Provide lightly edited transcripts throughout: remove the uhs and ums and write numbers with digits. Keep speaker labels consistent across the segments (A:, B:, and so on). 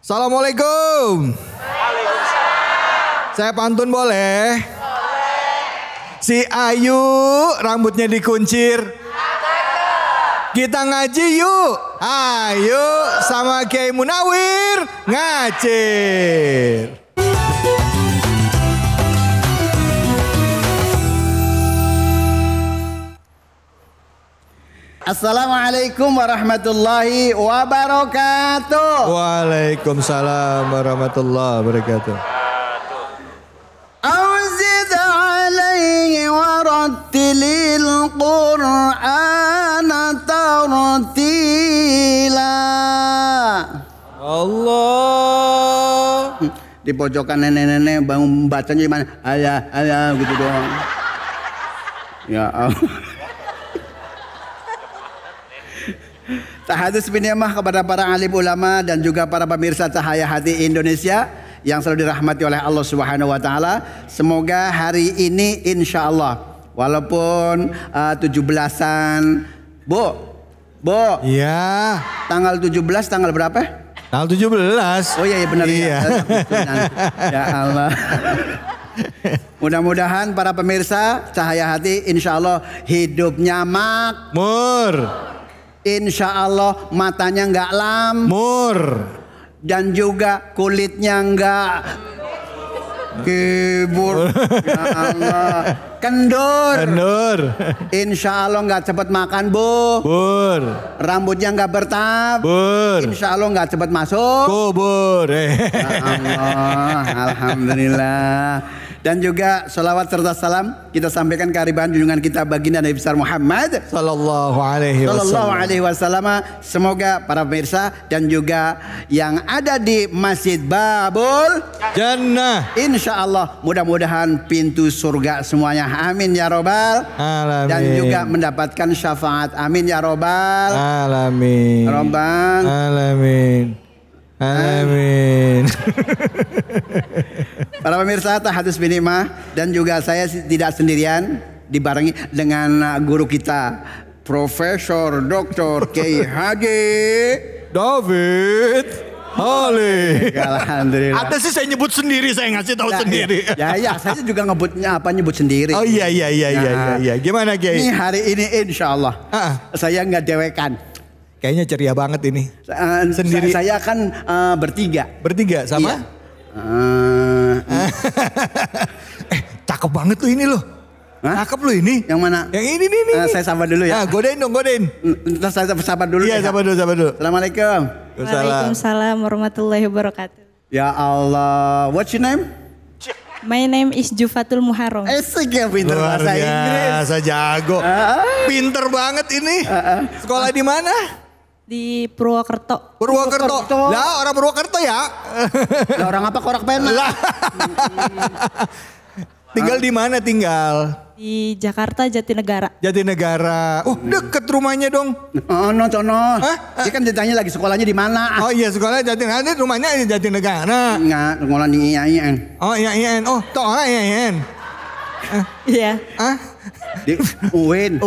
A: Assalamualaikum. Saya pantun boleh? Si Ayu rambutnya dikuncir. Kita ngaji yuk. Ayo sama Kiai Munawir ngacir.
B: Assalamualaikum warahmatullahi wabarakatuh.
A: Waalaikumsalam warahmatullahi wabarakatuh.
B: Auzid alaihi warattilil Qur'ana tartila.
A: Allah.
B: Di pojokan nenek-nenek bangun bacanya gimana? Ayah gitu doang. Ya Allah. Tahadus biniyamah kepada para alim ulama dan juga para pemirsa Cahaya Hati Indonesia yang selalu dirahmati oleh Allah Subhanahu wa taala. Semoga hari ini insya Allah walaupun 17-an Bu. Iya. Tanggal 17 tanggal berapa?
A: Tanggal 17.
B: Oh iya benar ya. Ya Allah. Mudah-mudahan para pemirsa Cahaya Hati insya Allah hidupnya makmur. Insya Allah matanya nggak lamur dan juga kulitnya nggak kibur. Ya Allah, kendur. Insya Allah nggak cepat makan bur. Rambutnya nggak bertabur. Insya Allah nggak cepat masuk kubur. Ya Allah, alhamdulillah. Dan juga sholawat serta salam kita sampaikan kehadiran junjungan kita baginda Nabi besar Muhammad
A: Sallallahu alaihi
B: wasallam. Semoga para pemirsa dan juga yang ada di Masjid Babul
A: Jannah
B: insya Allah mudah-mudahan pintu surga semuanya. Amin ya robbal alamin. Dan juga mendapatkan syafaat. Amin ya robbal alamin. Robbal alamin. Amin. Para pemirsa Tahadus binimah dan juga saya tidak sendirian, dibarengi dengan guru kita Profesor Dr. Kiai Haji
A: David Halik.
B: Alhamdulillah.
A: Ada sih saya nyebut sendiri, saya ngasih tahu sendiri.
B: Ya, saya juga nyebut sendiri.
A: Oh iya. Gimana Kiai?
B: Ini hari ini insya Allah saya nggak dewekan.
A: Kayaknya ceria banget ini. Sendiri.
B: Saya kan bertiga.
A: Bertiga sama? Iya. Cakep banget tuh ini loh. Cakep loh ini.
B: Yang mana?
A: Yang ini nih.
B: Saya sabar dulu ya.
A: Godain dong.
B: Terus saya sabar dulu.
A: Iya, sabar dulu.
B: Assalamualaikum.
C: Waalaikumsalam warahmatullahi wabarakatuh.
B: Ya Allah. What's your name?
C: My name is Jufatul Muharram.
B: Esik ya, pinter bahasa Inggris.
A: Saya jago. Pinter banget ini. Sekolah di mana?
C: Di Purwokerto.
A: Lah orang Purwokerto ya.
B: Lah orang apa korak pena?
A: Tinggal di mana tinggal?
C: Di Jakarta Jatinegara.
A: Deket rumahnya dong.
B: Cono. Dia kan ditanya lagi sekolahnya di mana?
A: Oh iya sekolah Jatinegara, rumahnya Jatinegara.
B: Enggak, sekolah di IAIN.
A: Oh IAIN. Oh toh IAIN.
C: Iya.
B: Di UIN.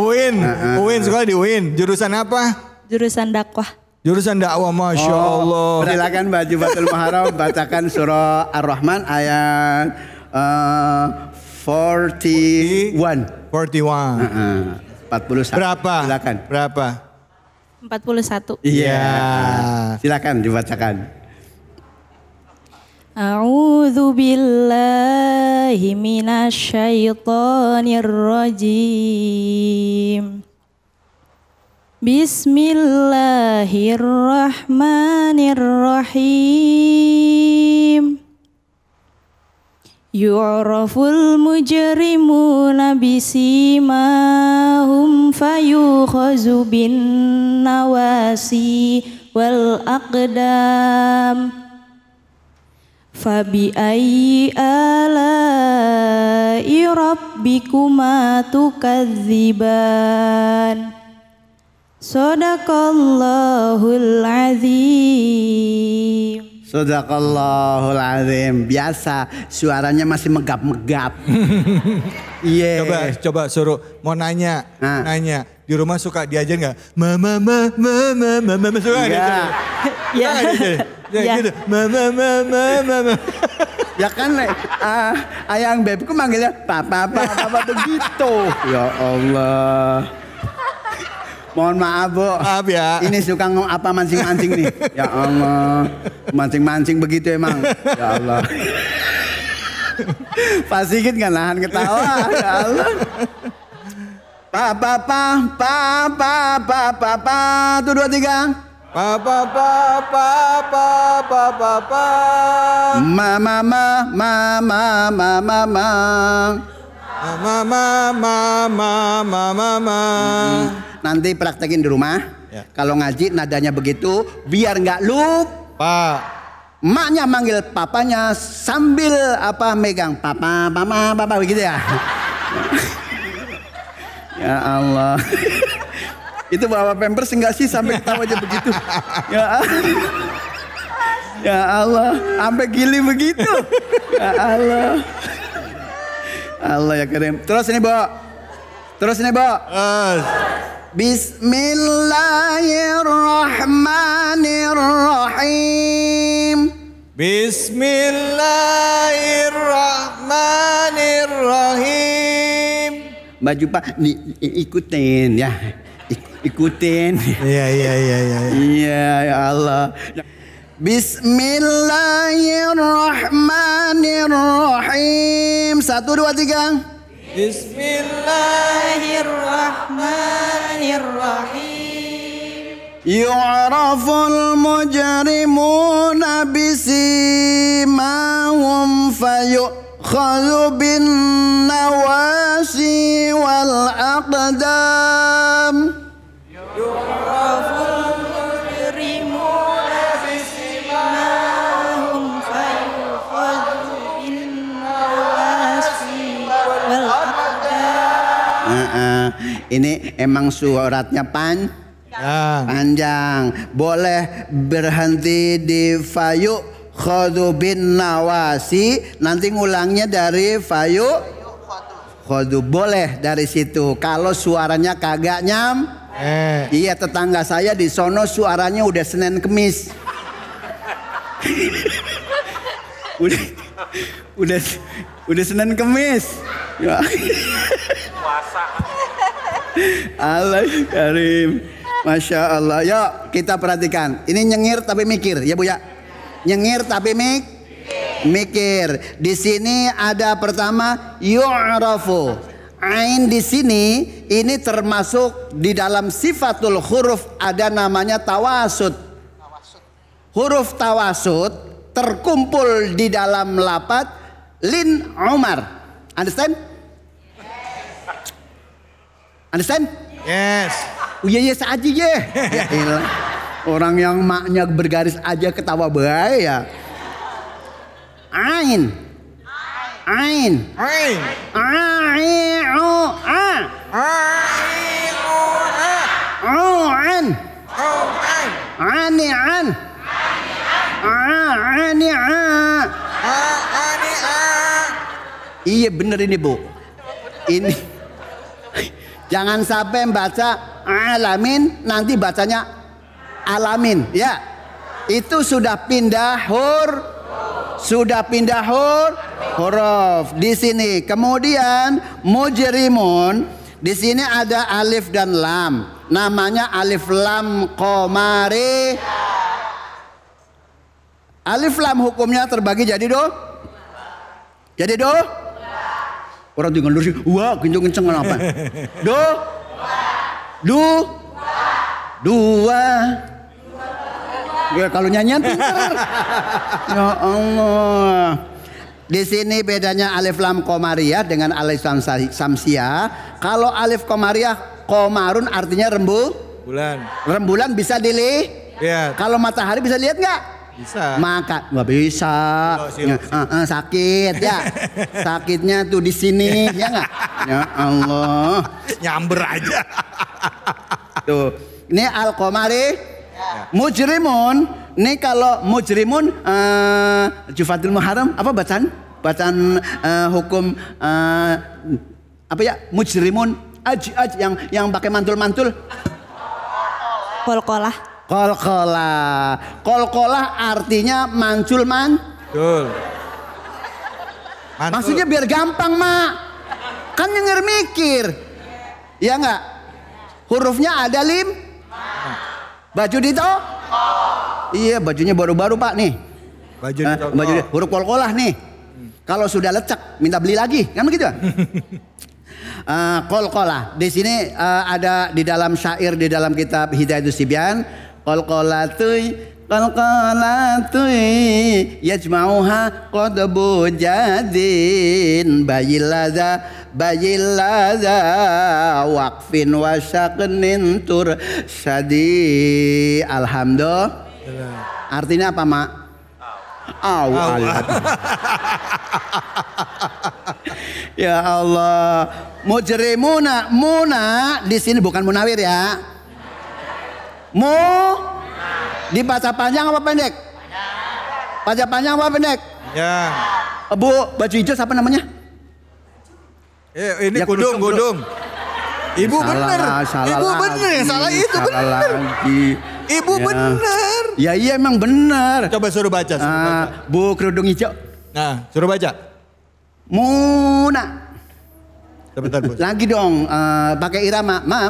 A: UIN sekolah di UIN. Jurusan apa?
C: Jurusan dakwah.
A: Masya Allah.
B: Silakan Mbak Jufatul Muharram bacakan surah Ar-Rahman ayat 41. 41. Silakan.
A: Berapa?
C: 41.
B: Iya. Silakan dibacakan.
C: A'udzu billahi minasyaitonir rajim. Bismillahirrahmanirrahim. Yu'raful mujrimuna bisimahum fayukhazu bin nawasi wal aqdam. Fabi ayyi ala'i rabbikuma tukadziban. Sadaqallahul azim.
B: Sadaqallahul azim. Biasa suaranya masih megap-megap. Iya.
A: Coba suruh mau nanya. Di rumah suka diajar nggak? Mama suka gitu.
C: Iya. Ya.
A: Gitu. Mama.
B: Ya kan ayang bebku manggilnya papa begitu. Ya Allah. Mohon maaf Bu.
A: Maaf ya.
B: Ini suka apa mancing-mancing nih. Ya Allah. Mancing-mancing begitu emang. Ya Allah. Pak Sigit nggak nahan ketawa. Ya Allah. Papa. Tuh 2 3.
A: Papa.
B: Mama. Nanti praktekin di rumah.
A: Ya.
B: Kalau ngaji nadanya begitu, biar nggak lupa. Emaknya manggil papanya sambil megang papa begitu ya. Ya Allah. Itu bawa pampers enggak sih sampai ketawa aja begitu. Ya Allah, sampai gili begitu. Ya Allah. Allah ya Karim. Terus ini, Bu. Bismillahirrahmanirrahim.
A: Bismillahirrahmanirrahim.
B: Baju Pak ikutin ya. Ikutin.
A: Iya.
B: Iya ya Allah. Bismillahirrahmanirrahim. 1 2 3.
C: Bismillahirrahmanirrahim.
B: Yu'raful mujrimuna bisimahum fayukhadhu bin nawasi wal aqdam.
C: Yu'raful mujrimuna bisimahum fayukhadhu bin nawasi wal aqdam.
B: Ini emang suratnya panjang. Boleh berhenti di fayu khadu bin nawasi. Nanti ngulangnya dari fayu khadu. Boleh dari situ. Kalau suaranya kagak Iya, tetangga saya di sono suaranya udah Senin Kemis. udah Senin Kemis. Ya. Allah Karim. Masya Allah. Yuk kita perhatikan. Ini nyengir tapi mikir ya Bu ya. Nyengir tapi mikir. Di sini ada pertama yu'rafu. Ain di sini ini termasuk di dalam sifatul huruf ada namanya tawasud. Huruf tawasud terkumpul di dalam lafaz lin Umar. Understand?
A: Yes.
B: Oh iya aja ya. Ya elah. Orang yang maknya bergaris aja ketawa bae ya. Ain. Iya bener ini Bu. Ini jangan sampai baca alamin nanti bacanya alamin ya. Itu sudah pindah huruf di sini. Kemudian mujrimun di sini ada alif dan lam. Namanya alif lam qomari. Alif lam hukumnya terbagi jadi orang tinggal lurus. Wah, kenceng-kenceng kenapa? Dua. Ya, kalau nyanyian pintar. Ya Allah. Di sini bedanya alif lam qamariyah dengan alif lam samsiah. Kalau alif qamariyah qamarun artinya rembulan bisa dilihat. Kalau matahari bisa lihat nggak?
A: Bisa.
B: Maka nggak bisa. Sakit ya. Sakitnya tuh di sini ya nggak? Ya Allah.
A: Nyamber aja.
B: Tuh. Ini al-qamari. Mujrimun. Ini kalau mujrimun Jufatul Muharram apa bacaan hukum apa ya? Mujrimun aj yang pakai mantul-mantul.
C: Kolkolah.
B: Kolkolah. Kolkolah artinya mancul
A: Betul.
B: Maksudnya biar gampang, Mak. Kan denger mikir. Iya enggak? Hurufnya ada baju dito? Iya, bajunya baru-baru, Pak, nih. Baju huruf kolkolah nih. Kalau sudah lecek minta beli lagi, kan begitu? Kolkolah. Di sini ada di dalam syair di dalam kitab Hidayatus Sibyan, kolkolatui yajma'uha qadbu jadin bayilaza waqfin wa syaqnin tursadi. Alhamdulillah. Artinya apa, Mak? Ya Allah. Mujrimuna, muna di sini bukan munawir ya. Dibaca panjang apa pendek? Baca panjang apa pendek?
A: Ya.
B: Bu, baju hijau siapa namanya?
A: Ini ya, Gudung. Ibu bener. Ibu bener. Salah itu bener. Ibu
B: ya.
A: Bener.
B: Ya iya emang bener.
A: Coba suruh baca.
B: Bu kerudung hijau.
A: Nah, suruh baca.
B: Muna.
A: Sebentar, Bos.
B: Lagi dong, pakai irama. Ma.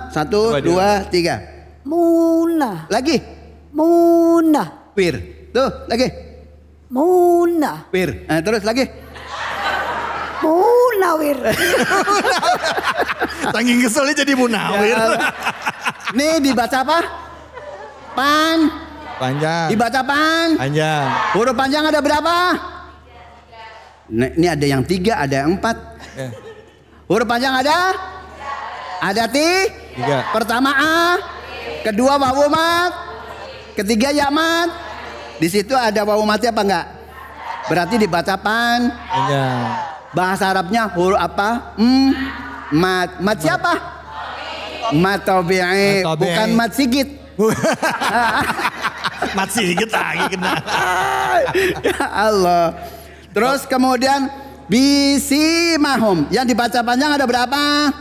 B: 1, 2, 3.
C: Muna.
B: Lagi.
C: Muna.
B: Wir. Tuh, lagi.
C: Muna.
B: Wir. Terus lagi.
C: Munawir.
A: Saking keselnya jadi munawir.
B: Ya. Nih dibaca apa?
A: Panjang.
B: Dibaca
A: Panjang.
B: Huruf panjang ada berapa? Ini ada yang 3, ada yang 4.
A: Ya.
B: Huruf panjang ada? Ada
A: 3.
B: Pertama A, kedua wawu mat, ketiga ya mat. Di situ ada wawu mati apa enggak? Berarti dibaca
A: Panjang.
B: Bahasa Arabnya huruf apa? Mat. Mat siapa? Mat tabi'i, bukan mat sigit.
A: Mat sigit lagi kena.
B: Ya Allah. Terus kemudian bisimahum. Yang dibaca panjang ada berapa?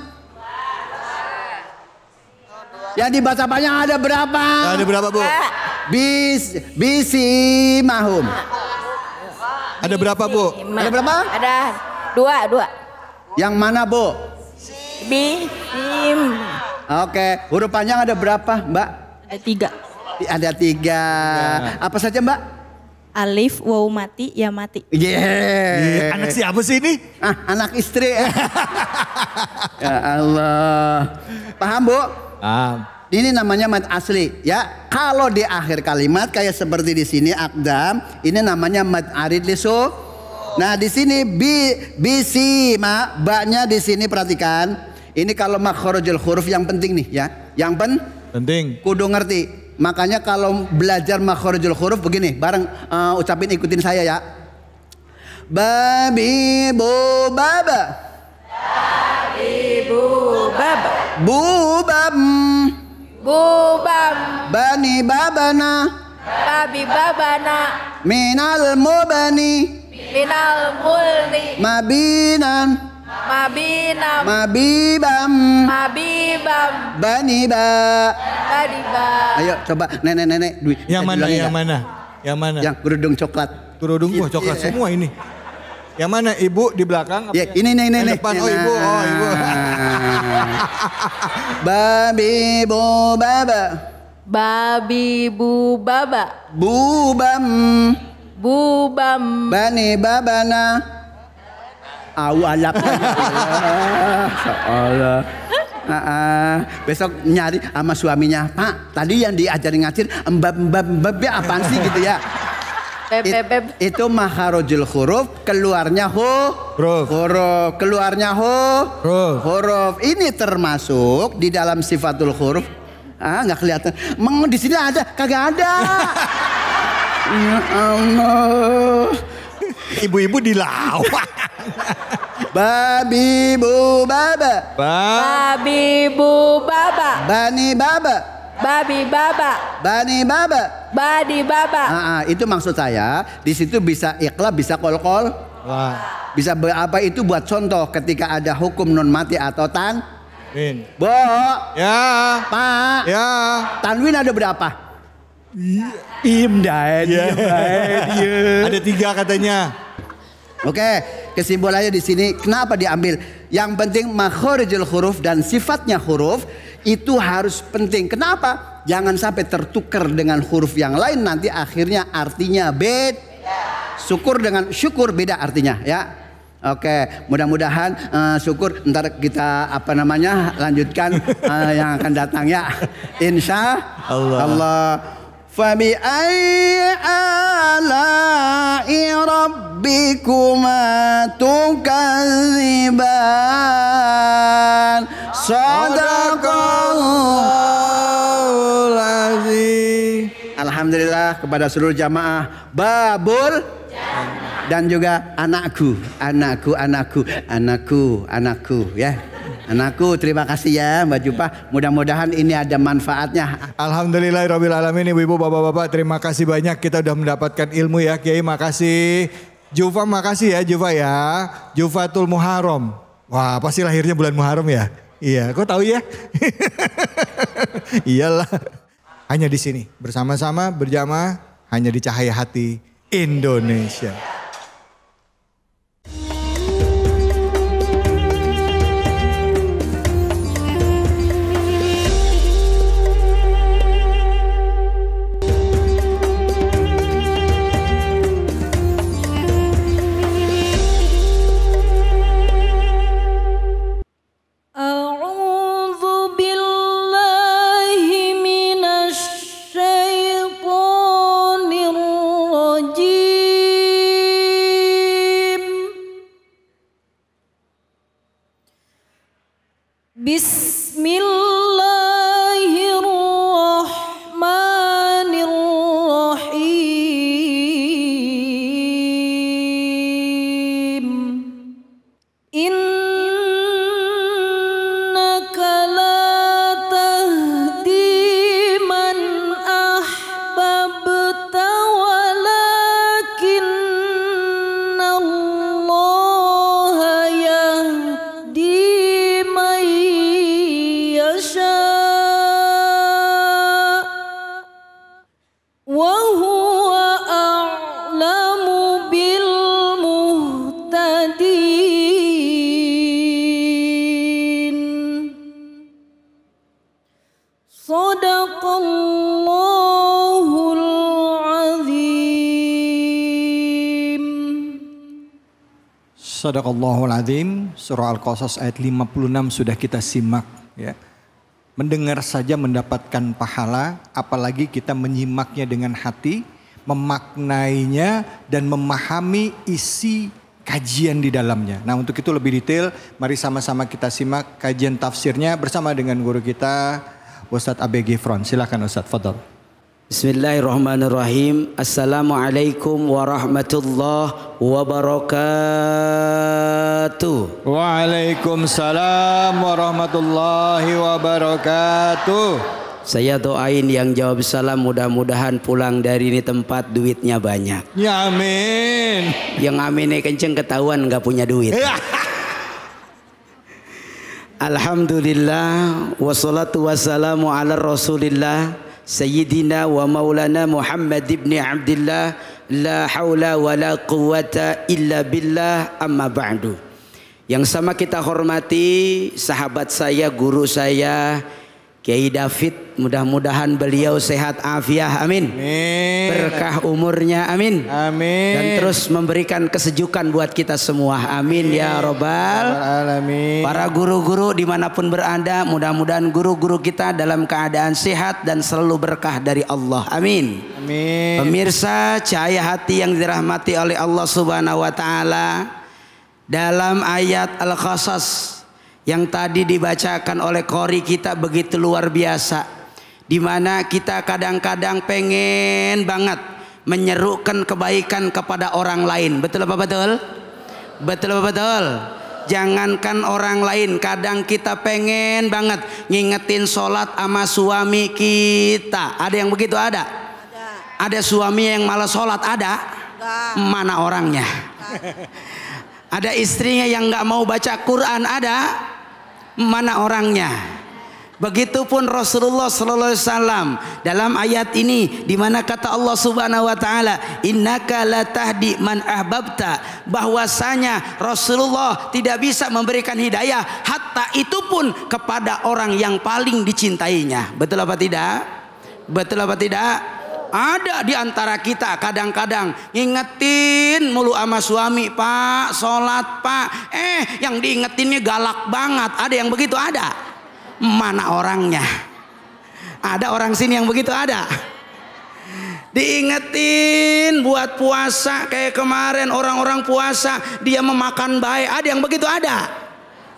B: Yang dibaca panjang ada berapa?
A: Ada berapa, Bu?
B: Bisimahum.
A: Ada berapa, Bu?
B: Ada berapa?
C: Ada 2.
B: Yang mana, Bu?
C: Bisim.
B: Oke, huruf panjang ada berapa, Mbak?
C: Ada 3.
B: Ada 3. Apa saja, Mbak?
C: Alif, wawu mati, ya mati.
A: Anak siapa sih ini?
B: Anak istri. Ya Allah. Paham, Bu? Ini namanya mad asli ya. Kalau di akhir kalimat kayak seperti di sini akdam, ini namanya mad arid lisu. Nah, di sini bisima, ba-nya di sini perhatikan. Ini kalau makhrajul huruf yang penting nih ya. Yang penting. Kudu ngerti. Makanya kalau belajar makhrajul huruf begini, bareng ucapin ikutin saya ya. Babi bu baba.
C: Babi bu baba.
B: Bubam.
C: Bubam.
B: Bani babana.
C: Babi babana.
B: Minal mubani.
C: Minal mulni.
B: Mabinan.
C: Mabinam.
B: Mabibam.
C: Mabibam.
B: Bani ba.
C: Bani ba.
B: Ayo coba nenek-nenek duit.
A: Yang mana? Yang
B: kerudung coklat.
A: Kerudung gua coklat semua ini. Yang mana? Ibu di belakang?
B: Ya, ini
A: Yang depan. Oh, ibu.
B: Babi bu baba.
C: Babi bu baba.
B: Bubam.
C: Bubam.
B: Bani babana. Awalap. Allah. Besok nyari sama suaminya, Pak. Tadi yang diajarin ngacir mbab apaan sih gitu ya? Itu makharajul huruf, keluarnya huruf, keluarnya huruf. Ini termasuk di dalam sifatul huruf. Nggak kelihatan. Di sini ada, kagak ada. Ya Allah.
A: Ibu-ibu dilawan.
B: Babi bu baba.
C: Babi bu baba.
B: Bani baba.
C: Babi baba.
B: Bani baba.
C: Badi baba.
B: Itu maksud saya. Di situ bisa iqlab, bisa kolkol. Bisa apa itu buat contoh ketika ada hukum non mati atau tanwin. Bo.
A: Ya.
B: Pak.
A: Ya.
B: Tanwin ada berapa?
A: Ada 3 katanya.
B: Oke, kesimpulannya di sini kenapa diambil? Yang penting makhorijul huruf dan sifatnya huruf itu harus penting. Kenapa? Jangan sampai tertukar dengan huruf yang lain, nanti akhirnya artinya beda. Syukur dengan syukur beda artinya ya. Oke, mudah-mudahan syukur ntar kita lanjutkan yang akan datang ya. Insya Allah. Fabi ayyi ala'i rabbikuma tukadziban. Shadaqallahul azim. Alhamdulillah kepada seluruh jamaah Babul dan juga anakku ya. Anakku, terima kasih ya Mbak Jupa. Mudah-mudahan ini ada manfaatnya.
A: Alhamdulillahirabbil alamin. Ibu-ibu, bapak-bapak, terima kasih banyak. Kita udah mendapatkan ilmu ya, Kiai. Makasih. Jufa, makasih ya Jufa ya. Jufatul Muharram. Wah, pasti lahirnya bulan Muharram ya. Iya, kok tahu ya? Iyalah. Hanya di sini, bersama-sama, berjamaah, hanya di Cahaya Hati Indonesia. Sadaqallahul azim. Surah Al-Qasas ayat 56 sudah kita simak ya. Mendengar saja mendapatkan pahala, apalagi kita menyimaknya dengan hati, memaknainya dan memahami isi kajian di dalamnya. Nah, untuk itu lebih detail, mari sama-sama kita simak kajian tafsirnya bersama dengan guru kita Ustadz ABG Front. Silakan Ustadz, fadhol.
D: Bismillahirrahmanirrahim. Assalamualaikum warahmatullahi wabarakatuh.
A: Waalaikumsalam warahmatullahi wabarakatuh.
D: Saya doain yang jawab salam mudah-mudahan pulang dari ini tempat duitnya banyak.
A: Ya amin.
D: Yang aminnya kenceng ketahuan nggak punya duit. Alhamdulillah wassalatu wassalamu ala rasulillah Sayyidina wa maulana Muhammad ibn Abdillah. La hawla wa la quwata illa billah, amma ba'du. Yang sama kita hormati sahabat saya, guru saya Kiai David, mudah-mudahan beliau sehat afiah, amin.
A: Amin.
D: Berkah umurnya, amin.
A: Amin.
D: Dan terus memberikan kesejukan buat kita semua, amin, amin. Ya Robbal
A: Alamin.
D: Para guru-guru dimanapun berada, mudah-mudahan guru-guru kita dalam keadaan sehat dan selalu berkah dari Allah, amin.
A: Amin.
D: Pemirsa Cahaya Hati yang dirahmati oleh Allah Subhanahu wa Ta'ala, dalam ayat Al-Qasas yang tadi dibacakan oleh qori kita begitu luar biasa, di mana kita kadang-kadang pengen banget menyerukan kebaikan kepada orang lain. Betul apa betul? Betul apa betul? Jangankan orang lain, kadang kita pengen banget ngingetin sholat sama suami kita. Ada yang begitu? Ada? Ada suami yang malas sholat? Ada? Mana orangnya? Ada istrinya yang nggak mau baca Quran? Ada? Mana orangnya? Begitupun Rasulullah sallallahu alaihi wasallam dalam ayat ini di mana kata Allah Subhanahu wa taala, innaka latahdi man ahbabta, bahwasanya Rasulullah tidak bisa memberikan hidayah hatta itu pun kepada orang yang paling dicintainya. Betul apa tidak? Betul apa tidak? Ada di antara kita kadang-kadang ngingetin mulu sama suami, Pak, sholat Pak. Yang diingetinnya galak banget. Ada yang begitu ada? Mana orangnya? Ada orang sini yang begitu ada? Diingetin buat puasa kayak kemarin orang-orang puasa dia memakan baik. Ada yang begitu ada?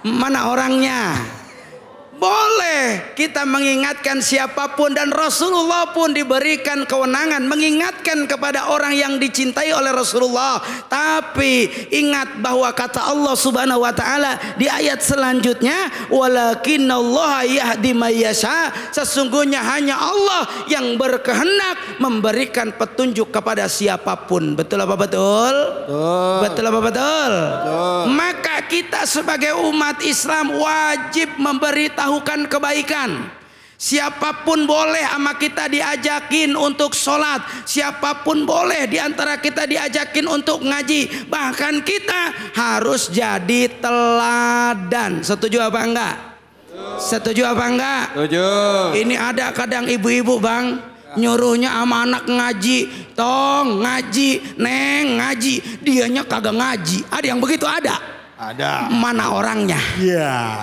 D: Mana orangnya? Boleh kita mengingatkan siapapun, dan Rasulullah pun diberikan kewenangan mengingatkan kepada orang yang dicintai oleh Rasulullah. Tapi ingat bahwa kata Allah Subhanahu wa taala di ayat selanjutnya, walakinallaha yahdi may yasha, sesungguhnya hanya Allah yang berkehendak memberikan petunjuk kepada siapapun. Betul apa betul? Betul. Betul apa betul? Betul. Maka kita sebagai umat Islam wajib memberitahukan kebaikan. Siapapun boleh sama kita diajakin untuk sholat, siapapun boleh diantara kita diajakin untuk ngaji. Bahkan kita harus jadi teladan. Setuju apa enggak? Setuju apa enggak? Setuju. Ini ada kadang ibu-ibu bang, nyuruhnya sama anak ngaji, tong ngaji, neng ngaji, dianya kagak ngaji. Ada yang begitu ada? Ada. Mana orangnya? Iya.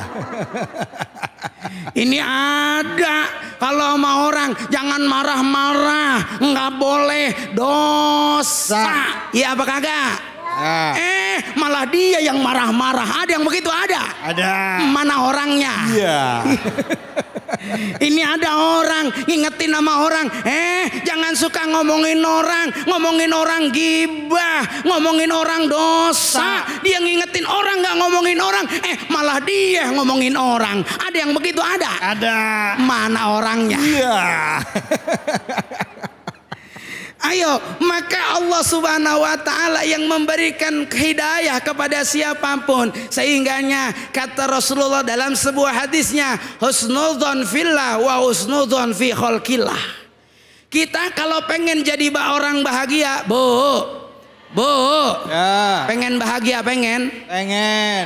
D: Ini ada. Kalau sama orang jangan marah-marah, nggak boleh, dosa. Iya apa kagak? Malah dia yang marah-marah. Ada yang begitu ada? Ada. Mana orangnya? Iya. Ini ada orang ngingetin sama orang, jangan suka ngomongin orang gibah, ngomongin orang dosa. Dia ngingetin orang nggak ngomongin orang, malah dia ngomongin orang. Ada yang begitu ada? Ada. Mana orangnya? Iya. Ayo, maka Allah Subhanahu wa taala yang memberikan hidayah kepada siapapun. Sehingganya kata Rasulullah dalam sebuah hadisnya, husnudzon fillah wa husnudzon fi khalqillah. Kita kalau pengen jadi orang bahagia, Bu. Ya. Pengen bahagia, pengen?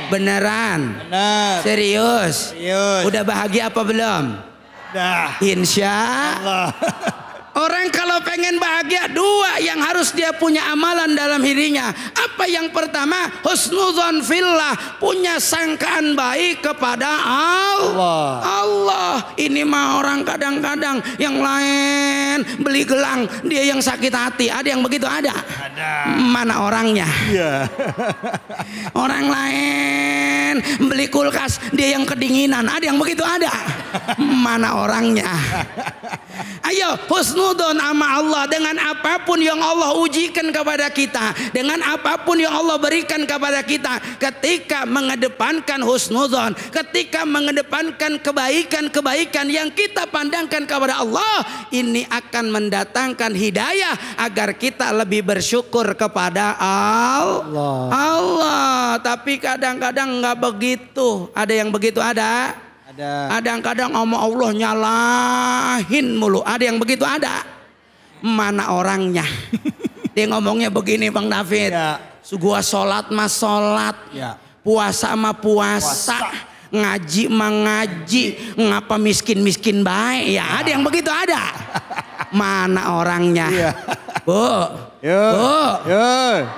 D: Beneran? Bener. Serius? Udah bahagia apa belum? Udah. Insya Allah. Orang kalau pengen bahagia, dua yang harus dia punya amalan dalam dirinya. Apa yang pertama? Husnudzon fillah, punya sangkaan baik kepada Allah. Ini mah orang kadang-kadang yang lain beli gelang, dia yang sakit hati. Ada yang begitu? Ada. Mana orangnya? Iya. Orang lain beli kulkas, dia yang kedinginan. Ada yang begitu? Ada. Mana orangnya? Ayo, husnudon sama Allah dengan apapun yang Allah ujikan kepada kita, dengan apapun yang Allah berikan kepada kita. Ketika mengedepankan husnudon, ketika mengedepankan kebaikan-kebaikan yang kita pandangkan kepada Allah, ini akan mendatangkan hidayah agar kita lebih bersyukur kepada Allah. Tapi kadang-kadang nggak begitu. Ada yang begitu? Ada. Kadang-kadang sama Allah nyalahin mulu. Ada yang begitu? Ada. Mana orangnya? Dia ngomongnya begini Bang David, gua sholat mah sholat, puasa mah puasa, ngaji mah ngaji, ngapa miskin-miskin baik ya? Ada yang begitu? Ada. Mana orangnya? Bu,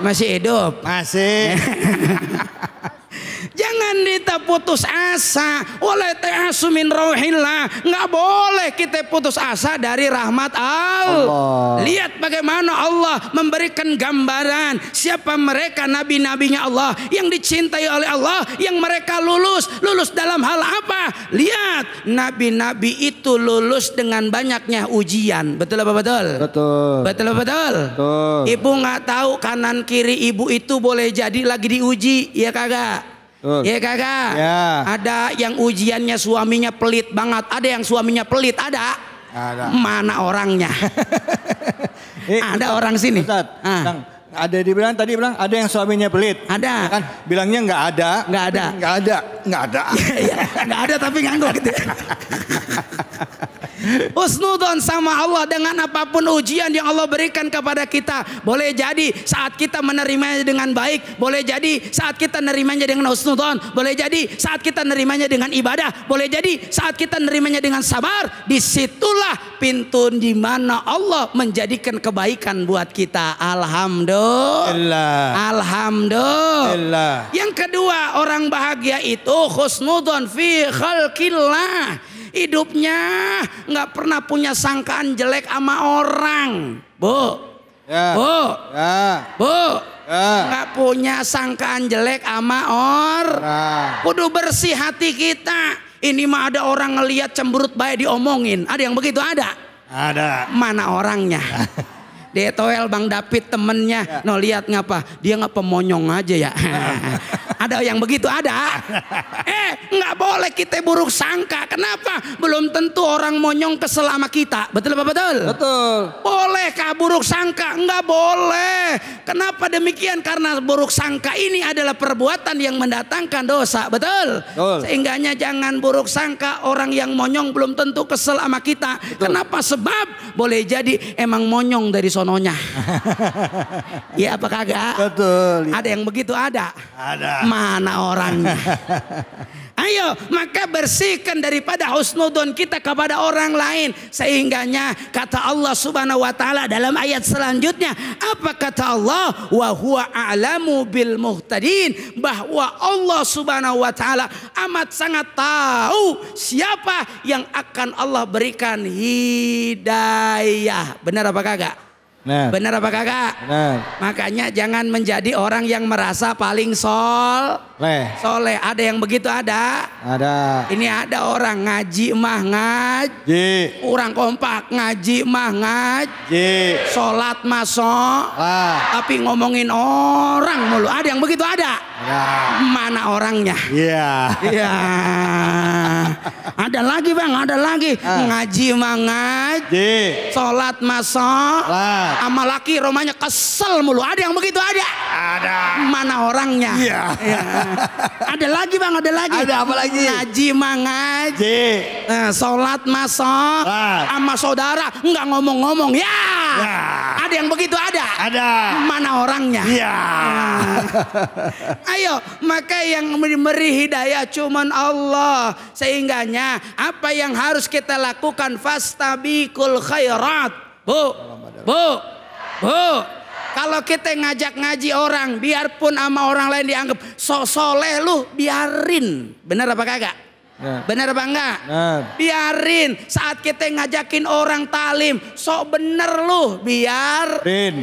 D: masih hidup? Masih. Jangan kita putus asa. Wala ta'asu min rauhillah. Nggak boleh kita putus asa dari rahmat Allah. Lihat bagaimana Allah memberikan gambaran siapa mereka nabi-nabinya Allah yang dicintai oleh Allah, yang mereka lulus dalam hal apa? Lihat, nabi-nabi itu lulus dengan banyaknya ujian. Betul apa betul? Betul. Betul apa betul? Betul. Ibu nggak tahu kanan kiri ibu itu boleh jadi lagi diuji, ya kagak? Ya kagak? Ya. Ada yang ujiannya suaminya pelit banget. Ada yang suaminya pelit. Ada? Mana orangnya? Ada orang sini?
A: Ustaz, Ada dibilang tadi bilang ada yang suaminya pelit.
D: Ada.
A: Kan bilangnya nggak ada.
D: Nggak ada.
A: Nggak ada.
D: Nggak ada tapi ngangguk gitu. Husnudon sama Allah dengan apapun ujian yang Allah berikan kepada kita. Boleh jadi saat kita menerimanya dengan baik, boleh jadi saat kita menerimanya dengan husnudon, boleh jadi saat kita menerimanya dengan ibadah, boleh jadi saat kita menerimanya dengan sabar. Disitulah pintu di mana Allah menjadikan kebaikan buat kita. Alhamdulillah. Alhamdulillah. Yang kedua, orang bahagia itu husnudon fi khalqillah. Hidupnya nggak pernah punya sangkaan jelek sama orang, Bu.
A: Ya.
D: Bu.
A: Ya.
D: Bu.
A: Ya.
D: Nggak punya sangkaan jelek sama orang. Kudu bersih hati kita. Ini mah ada orang ngelihat cemberut baik diomongin. Ada yang begitu ada?
A: Ada.
D: Mana orangnya? Detoel Bang David temennya, no lihat ngapa? Dia ngapa monyong aja ya? Ada yang begitu ada? Nggak boleh kita buruk sangka. Kenapa? Belum tentu orang monyong kesel sama kita. Betul apa betul?
A: Betul.
D: Bolehkah buruk sangka? Nggak boleh. Kenapa demikian? Karena buruk sangka ini adalah perbuatan yang mendatangkan dosa. Betul?
A: Betul.
D: Sehingganya jangan buruk sangka orang yang monyong belum tentu kesel sama kita. Betul. Kenapa? Sebab boleh jadi emang monyong dari sononya. Ya apa kagak?
A: Betul.
D: Ada yang begitu ada?
A: Ada.
D: Mana orangnya? Ayo, maka bersihkan daripada husnudon kita kepada orang lain. Sehingganya kata Allah Subhanahu wa taala dalam ayat selanjutnya, apa kata Allah? Wa huwa a'lamu bil muhtadin, bahwa Allah Subhanahu wa taala amat sangat tahu siapa yang akan Allah berikan hidayah. Benar apa kagak? Benar apa kagak?
A: Benar.
D: Makanya jangan menjadi orang yang merasa paling soleh. Ada yang begitu ada? Ada. Ini ada orang ngaji mah ngaji. Orang kompak ngaji mah ngaji. Sholat mah tapi ngomongin orang mulu. Ada yang begitu ada? Mana orangnya? Iya. Ada lagi Bang, ada lagi. Ngaji mah ngaji. Sholat mah sama laki romanya kesel mulu. Ada yang begitu ada? Ada. Mana orangnya? Iya. Ada lagi Bang, ada lagi. Ada apa lagi? Ngaji mah ngaji. Sholat mah sama saudara nggak ngomong-ngomong. Ya. Ada yang begitu ada? Ada. Mana orangnya? Iya. Ayo, maka yang memberi hidayah cuman Allah. Sehingganya apa yang harus kita lakukan? Fastabiqul khairat. Bu. Kalau kita ngajak ngaji orang, biarpun sama orang lain dianggap sok soleh lu, biarin. Benar apa kagak? Benar apa enggak? Biarin. Saat kita ngajakin orang talim, sok bener lu, biarin.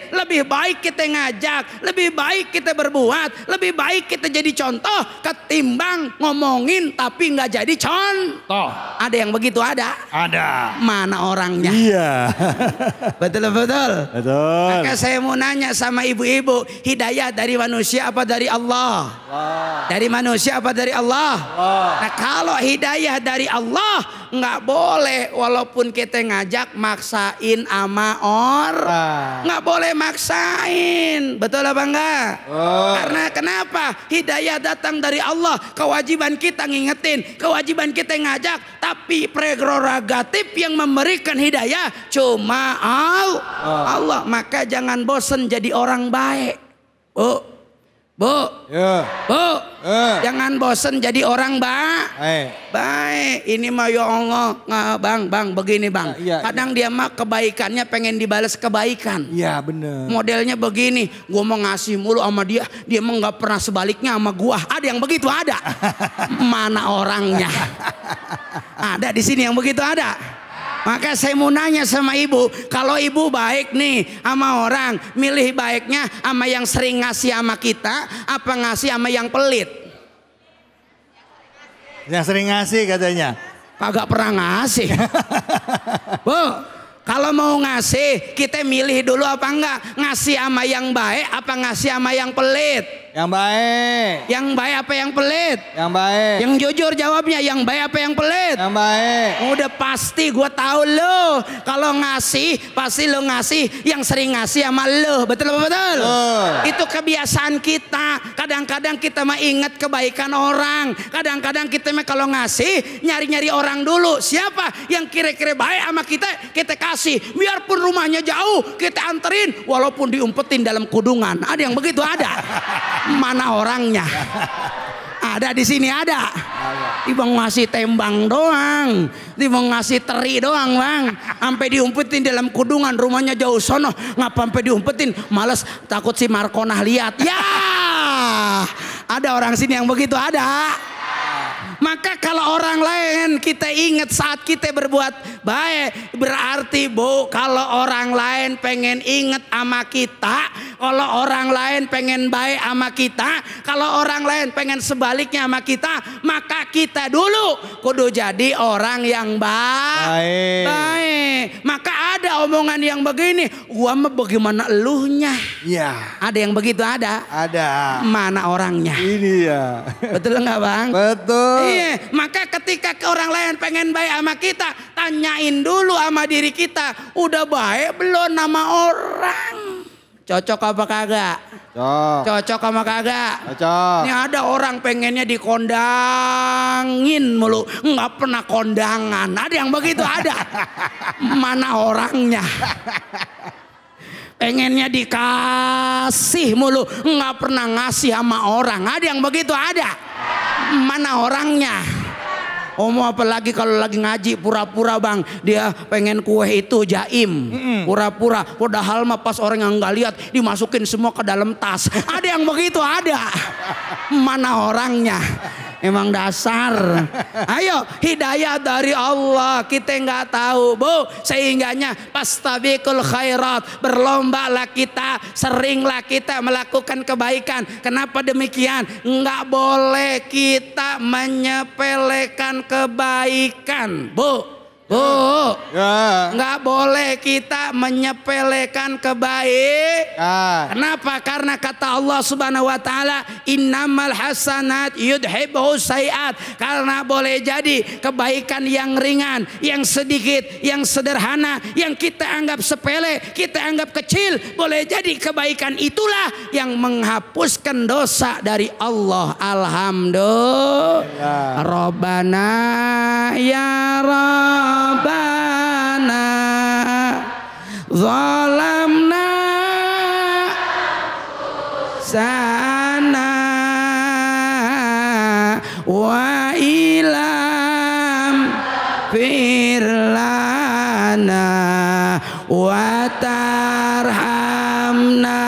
D: Lebih baik kita ngajak, lebih baik kita berbuat, lebih baik kita jadi contoh ketimbang ngomongin tapi nggak jadi contoh. Ada yang begitu ada? Ada. Mana orangnya? Iya. Betul. Maka saya mau nanya sama ibu-ibu, hidayah dari manusia apa dari Allah? Dari manusia apa dari Allah? Nah kalau hidayah dari Allah nggak boleh walaupun kita ngajak maksain ama nggak boleh maksain. Betul apa enggak? Karena kenapa? Hidayah datang dari Allah. Kewajiban kita ngingetin, kewajiban kita ngajak, tapi prerogatif yang memberikan hidayah cuma Allah. Maka jangan bosan jadi orang baik. Bu, jangan bosen jadi orang baik. Ini mah ya Allah, bang, begini bang. Kadang dia mah kebaikannya pengen dibalas kebaikan. Iya bener. Modelnya begini, gua mau ngasih mulu sama dia mah nggak pernah sebaliknya sama gua. Ada yang begitu ada? Mana orangnya? Ada di sini yang begitu ada? Maka saya mau nanya sama ibu, kalau ibu baik nih sama orang, milih baiknya sama yang sering ngasih sama kita, apa ngasih sama yang pelit? Yang sering ngasih katanya. Kagak pernah ngasih. Bu, kalau mau ngasih, kita milih dulu apa enggak? Ngasih sama yang baik, apa ngasih sama yang pelit?
A: Yang baik.
D: Yang baik apa yang pelit?
A: Yang baik.
D: Yang jujur jawabnya, yang baik apa yang pelit?
A: Yang baik.
D: Udah pasti gue tahu lo. Kalau ngasih pasti lo ngasih yang sering ngasih sama lo. Betul apa betul? Itu kebiasaan kita. Kadang-kadang kita mah ingat kebaikan orang. Kadang-kadang kita mah kalau ngasih nyari-nyari orang dulu. Siapa yang kira-kira baik sama kita kasih. Biarpun rumahnya jauh kita anterin. Walaupun diumpetin dalam kudungan. Ada yang begitu ada. Mana orangnya? Ada di sini ada. Ibang ngasih tembang doang, ibang ngasih teri doang bang. Sampai diumpetin dalam kudungan, rumahnya jauh sono. Ngapa sampai diumpetin? Males takut si Markonah lihat. Ya, ada orang sini yang begitu ada. Maka kalau orang lain kita ingat saat kita berbuat baik, berarti bu kalau orang lain pengen ingat sama kita, kalau orang lain pengen baik sama kita, kalau orang lain pengen sebaliknya sama kita, maka kita dulu kudu jadi orang yang baik. Maka ada omongan yang begini, gua mah bagaimana eluhnya? Ya. Ada yang begitu ada?
A: Ada.
D: Mana orangnya?
A: Ini ya.
D: Betul nggak bang?
A: Betul.
D: Iya, maka ketika orang lain pengen baik sama kita, tanyain dulu sama diri kita, udah baik belum nama orang? Cocok apa kagak? Cocok sama kagak?
A: Cocok.
D: Ini ada orang pengennya dikondangin mulu, nggak pernah kondangan. Ada yang begitu ada? Mana orangnya? Pengennya dikasih mulu, nggak pernah ngasih sama orang. Ada yang begitu ada? Mana orangnya? Mau apalagi kalau lagi ngaji pura-pura bang, dia pengen kue itu jaim, pura-pura. Padahal mah pas orang yang nggak lihat dimasukin semua ke dalam tas. Ada yang begitu ada? Mana orangnya? Emang dasar. Ayo hidayah dari Allah kita nggak tahu bu. Sehingganya pastabiqul khairat, berlombalah kita, seringlah kita melakukan kebaikan. Kenapa demikian? Nggak boleh kita menyepelekan kebaikan bu. Nggak boleh kita menyepelekan kebaikan. Kenapa? Karena kata Allah Subhanahu Wa Taala, innamal hasanat yudhibu sayiat. Karena boleh jadi kebaikan yang ringan, yang sedikit, yang sederhana, yang kita anggap sepele, kita anggap kecil, boleh jadi kebaikan itulah yang menghapuskan dosa dari Allah. Alhamdulillah. Rabbana ya Rabbana zalamna sana wa ilam firlana wa tarhamna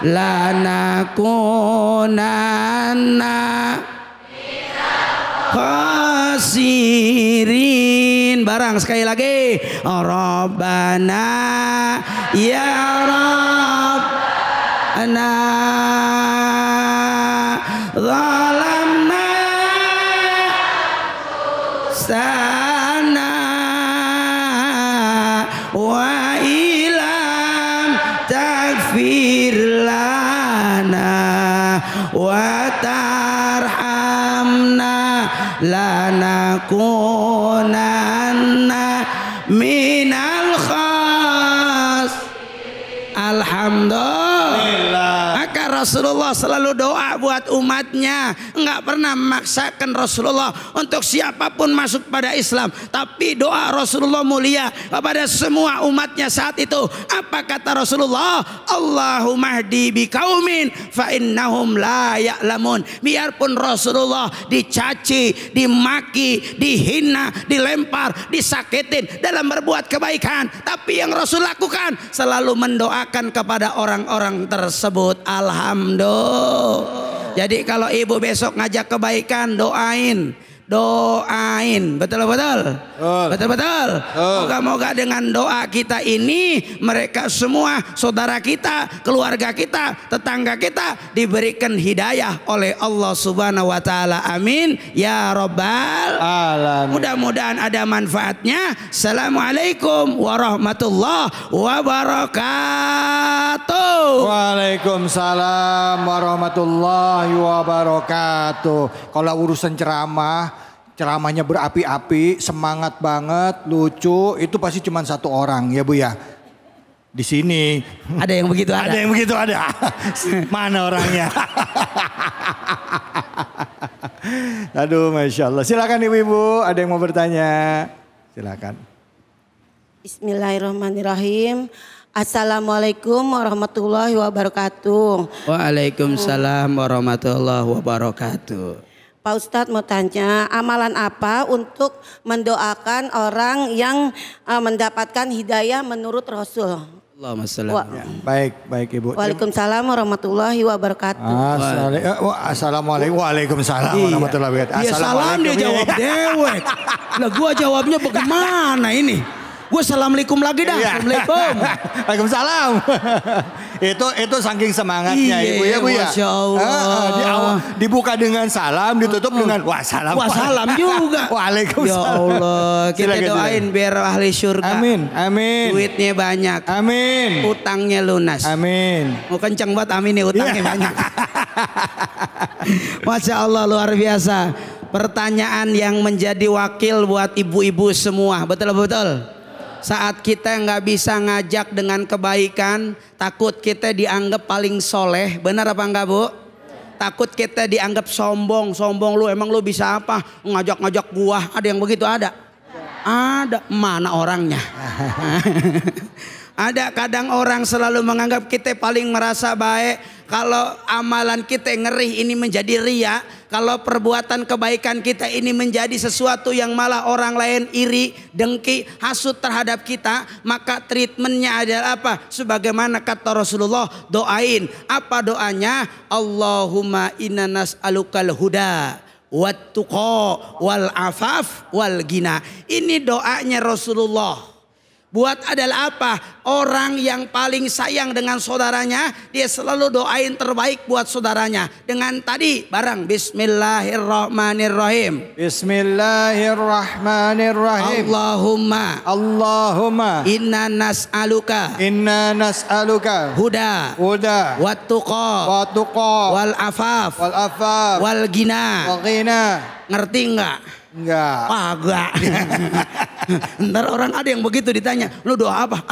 D: lanakunanna khasirin. Barang sekali lagi, Rabbana ya Rabbana zalamna sana wa ilam takfir lana wa tarhamna lanakunanna minal khas. Alhamdulillah. Maka Rasulullah selalu doa buat umatnya, nggak pernah memaksakan Rasulullah untuk siapapun masuk pada Islam, tapi doa Rasulullah mulia kepada semua umatnya saat itu. Apa kata Rasulullah? Allahumma hdi biqaumin fa innahum la ya'lamun. Biarpun Rasulullah dicaci, dimaki, dihina, dilempar, disakitin dalam berbuat kebaikan, tapi yang Rasul lakukan selalu mendoakan kepada orang-orang tersebut. Alhamdulillah. Jadi kalau ibu besok ngajak kebaikan, doain doain. Betul-betul. Betul-betul. Moga-moga dengan doa kita ini mereka semua, saudara kita, keluarga kita, tetangga kita diberikan hidayah oleh Allah Subhanahu wa taala. Amin ya rabbal alamin. Mudah-mudahan ada manfaatnya. Assalamualaikum warahmatullahi wabarakatuh.
A: Waalaikumsalam warahmatullahi wabarakatuh. Kalau urusan ceramahnya berapi-api, semangat banget, lucu, itu pasti cuma satu orang ya Bu ya. Di sini
D: ada yang begitu ada.
A: Ada yang begitu ada. Mana orangnya? Aduh, Masya Allah. Silakan Ibu-ibu, ada yang mau bertanya? Silakan.
E: Bismillahirrahmanirrahim. Assalamualaikum warahmatullahi wabarakatuh.
D: Waalaikumsalam warahmatullahi wabarakatuh.
E: Pak Ustadz mau tanya, amalan apa untuk mendoakan orang yang mendapatkan hidayah menurut Rasul?
D: Allahumma shalli.
A: Baik Ibu.
E: Waalaikumsalam warahmatullahi wabarakatuh.
A: Assalamualaikum. Waalaikumsalam warahmatullahi wabarakatuh.
D: Dia salam dia jawab dewek. Lah gua jawabnya bagaimana ini? Gue assalamualaikum lagi dah. Assalamualaikum.
A: Waalaikumsalam. itu saking semangatnya Ibu ya Bu ya.
D: Masya Allah.
A: Dibuka dengan salam, ditutup dengan wassalam.
D: Wassalam juga.
A: Waalaikumsalam.
D: Ya Allah, kita doain biar ahli surga.
A: Amin.
D: Duitnya banyak.
A: Amin.
D: Utangnya lunas.
A: Amin.
D: Mau kenceng buat amin nih, utangnya banyak. Masya Allah, luar biasa. Pertanyaan yang menjadi wakil buat ibu-ibu semua. Betul-betul. Saat kita nggak bisa ngajak dengan kebaikan, takut kita dianggap paling soleh. Benar apa enggak Bu? Takut kita dianggap sombong. Sombong lu, emang lu bisa apa? Ngajak-ngajak gua. Ada yang begitu ada? Ada. Mana orangnya? Ada kadang orang selalu menganggap kita paling merasa baik. Kalau amalan kita ngeri ini menjadi ria. Kalau perbuatan kebaikan kita ini menjadi sesuatu yang malah orang lain iri, dengki, hasut terhadap kita. Maka treatmentnya adalah apa? Sebagaimana kata Rasulullah, doain. Apa doanya? Allahumma inna nas'alukal huda wat tuqa wal afaf wal gina. Ini doanya Rasulullah. Buat adalah apa? Orang yang paling sayang dengan saudaranya, dia selalu doain terbaik buat saudaranya. Dengan tadi barang Bismillahirrahmanirrahim.
A: Bismillahirrahmanirrahim.
D: Allahumma inna nas'aluka huda wat tuqa wal afaf wal gina. Ngerti enggak?
A: Enggak.
D: Agak. Ntar orang ada yang begitu ditanya, lu doa apa?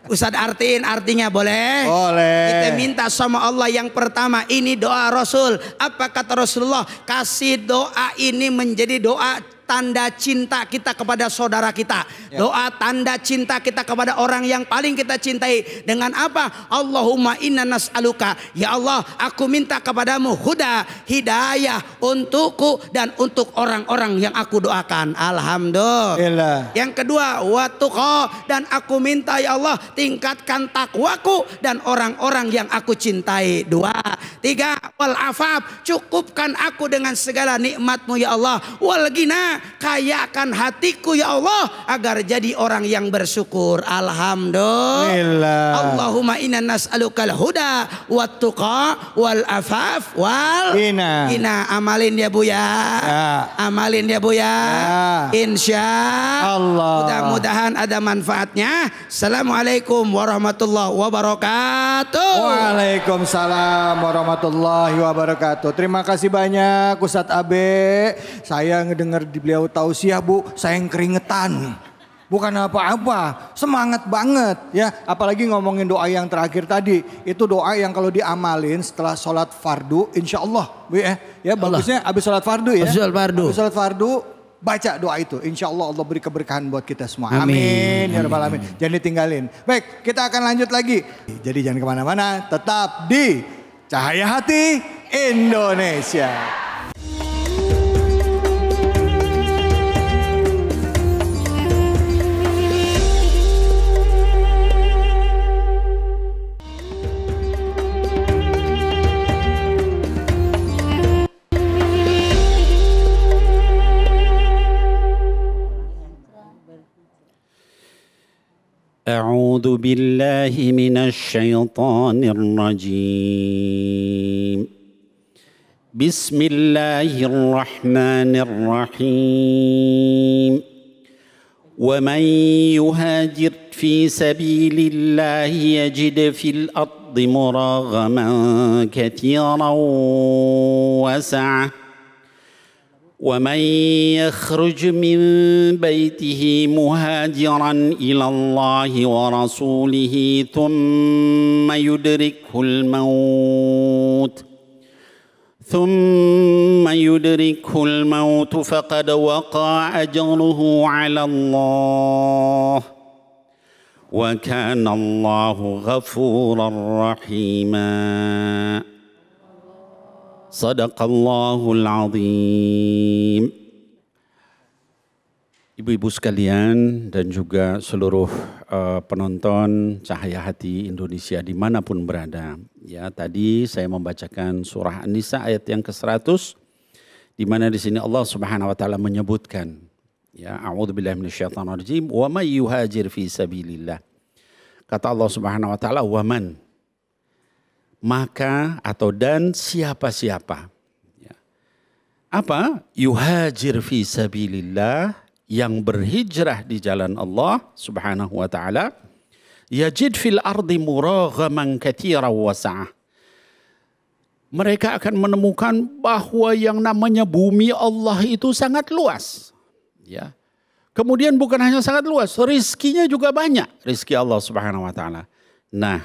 D: Ustadz artinya boleh?
A: Boleh.
D: Kita minta sama Allah yang pertama, ini doa Rasul. Apa kata Rasulullah? Kasih doa ini menjadi doa tanda cinta kita kepada saudara kita. Doa tanda cinta kita kepada orang yang paling kita cintai. Dengan apa? Allahumma inna nas'aluka. Ya Allah, aku minta kepadamu huda, hidayah untukku dan untuk orang-orang yang aku doakan. Alhamdulillah. Yang kedua, watuqa, dan aku minta ya Allah tingkatkan takwaku dan orang-orang yang aku cintai. Dua. Tiga, wal afaf, cukupkan aku dengan segala nikmatmu ya Allah. Wal gina, kayakan hatiku ya Allah agar jadi orang yang bersyukur. Alhamdulillah. Allahumma inna nas'alukal huda wat tuqa wal afaf wal gina. Amalin ya Bu ya. Amalin ya Bu ya. Insya Allah. Mudah-mudahan ada manfaatnya. Assalamualaikum warahmatullahi wabarakatuh.
A: Waalaikumsalam warahmatullahi wabarakatuh. Terima kasih banyak Ustadz Abe. Saya ngedengar di beliau tausiah Bu, saya yang keringetan. Bukan apa-apa, semangat banget ya. Apalagi ngomongin doa yang terakhir tadi. Itu doa yang kalau diamalin setelah sholat fardu, insya Allah Bu ya. Ya bagusnya habis sholat fardu ya. Habis sholat fardu baca doa itu. Insya Allah Allah beri keberkahan buat kita semua. Amin. Ya Rabbal Alamin. Jangan ditinggalin. Baik, kita akan lanjut lagi. Jadi jangan kemana-mana, tetap di Cahaya Hati Indonesia.
F: أعوذ بالله من الشيطان الرجيم بسم الله الرحمن الرحيم ومن يهاجر في سبيل الله يجد في الأرض مراغما كثيرا وسعة ومن يخرج من بيته مهاجرا إلى الله ورسوله ثم يدركه الموت فقد وقع أجره على الله وكان الله غفورا رحيما Sadaqallahul azim. Ibu-ibu sekalian dan juga seluruh penonton Cahaya Hati Indonesia dimanapun berada. Ya, tadi saya membacakan surah An-Nisa ayat yang ke-100, di mana di sini Allah Subhanahu wa taala menyebutkan, ya, a'udzubillahi minasyaitonirrajim, wa may yuhajir fi sabilillah. Kata Allah Subhanahu wa taala, wa man, maka atau dan siapa-siapa, ya. Apa? Yuhajir fi sabilillah, yang berhijrah di jalan Allah Subhanahu wa taala, yajid fil ardi muraghaman katsiran wasa'ah. Mereka akan menemukan bahwa yang namanya bumi Allah itu sangat luas, ya. Kemudian bukan hanya sangat luas, rizkinya juga banyak, rizki Allah Subhanahu wa taala. Nah,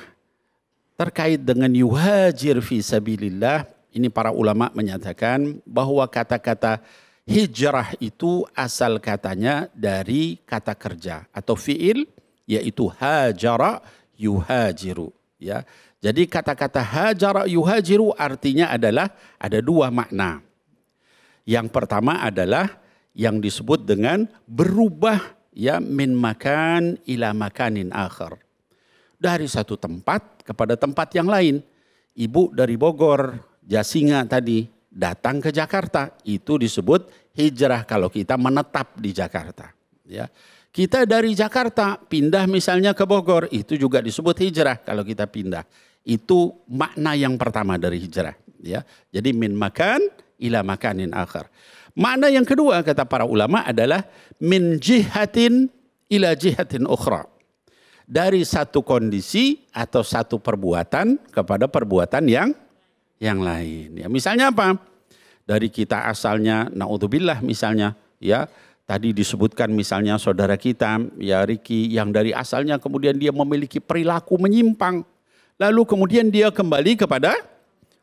F: terkait dengan yuhajir fi sabilillah, ini para ulama menyatakan bahwa kata-kata hijrah itu asal katanya dari kata kerja atau fiil, yaitu hajara yuhajiru, ya. Jadi kata-kata hajara yuhajiru artinya adalah ada dua makna. Yang pertama adalah yang disebut dengan berubah, ya, min makan ila makanin akhar. Dari satu tempat kepada tempat yang lain. Ibu dari Bogor, Jasinga tadi, datang ke Jakarta, itu disebut hijrah kalau kita menetap di Jakarta. Ya. Kita dari Jakarta pindah misalnya ke Bogor, itu juga disebut hijrah kalau kita pindah. Itu makna yang pertama dari hijrah. Ya. Jadi min makan ila makanin akhar. Makna yang kedua kata para ulama adalah min jihatin ila jihatin ukhra. Dari satu kondisi atau satu perbuatan kepada perbuatan yang lain. Ya, misalnya apa? Dari kita asalnya, naudzubillah misalnya, ya, tadi disebutkan misalnya saudara kita, ya Riki, yang dari asalnya kemudian dia memiliki perilaku menyimpang, lalu kemudian dia kembali kepada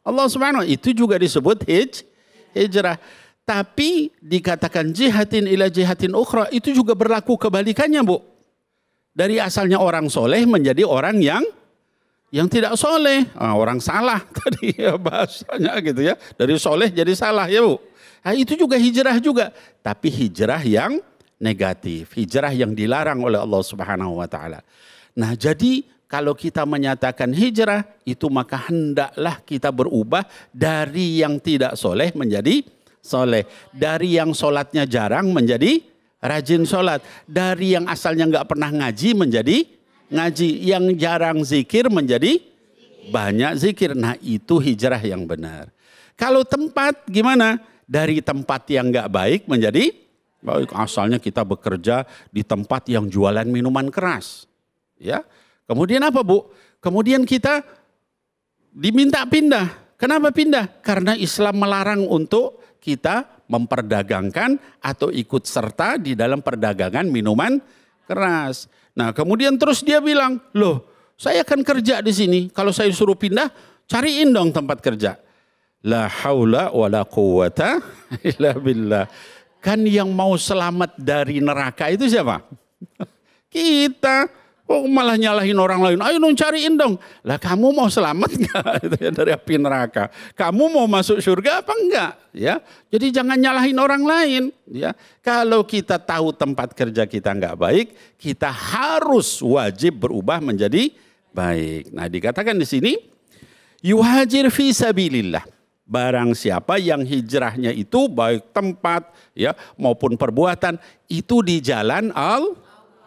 F: Allah Subhanahu. Itu juga disebut hijrah. Tapi dikatakan jihatin ila jihatin ukhra, itu juga berlaku kebalikannya, Bu. Dari asalnya orang soleh menjadi orang yang tidak soleh. Orang salah tadi ya bahasanya gitu ya. Dari soleh jadi salah ya Bu. Nah, itu juga hijrah juga. Tapi hijrah yang negatif. Hijrah yang dilarang oleh Allah Subhanahu wa taala. Nah, jadi kalau kita menyatakan hijrah itu maka hendaklah kita berubah dari yang tidak soleh menjadi soleh. Dari yang sholatnya jarang menjadi rajin sholat. Dari yang asalnya nggak pernah ngaji menjadi ngaji. Yang jarang zikir menjadi banyak zikir. Nah, itu hijrah yang benar. Kalau tempat gimana? Dari tempat yang nggak baik menjadi baik. Asalnya kita bekerja di tempat yang jualan minuman keras. Ya. Kemudian apa Bu? Kemudian kita diminta pindah. Kenapa pindah? Karena Islam melarang untuk kita memperdagangkan atau ikut serta di dalam perdagangan minuman keras. Nah, kemudian terus dia bilang, loh, saya akan kerja di sini. Kalau saya suruh pindah, cariin dong tempat kerja. La haula wa la quwata illa billah. Kan yang mau selamat dari neraka itu siapa? Kita. Oh, malah nyalahin orang lain. Ayo dong cariin dong. Lah kamu mau selamat enggak dari api neraka? Kamu mau masuk surga apa enggak? Ya. Jadi jangan nyalahin orang lain, ya. Kalau kita tahu tempat kerja kita enggak baik, kita harus wajib berubah menjadi baik. Nah, dikatakan di sini yuhajir fi sabilillah. Barang siapa yang hijrahnya itu baik tempat, ya, maupun perbuatan itu di jalan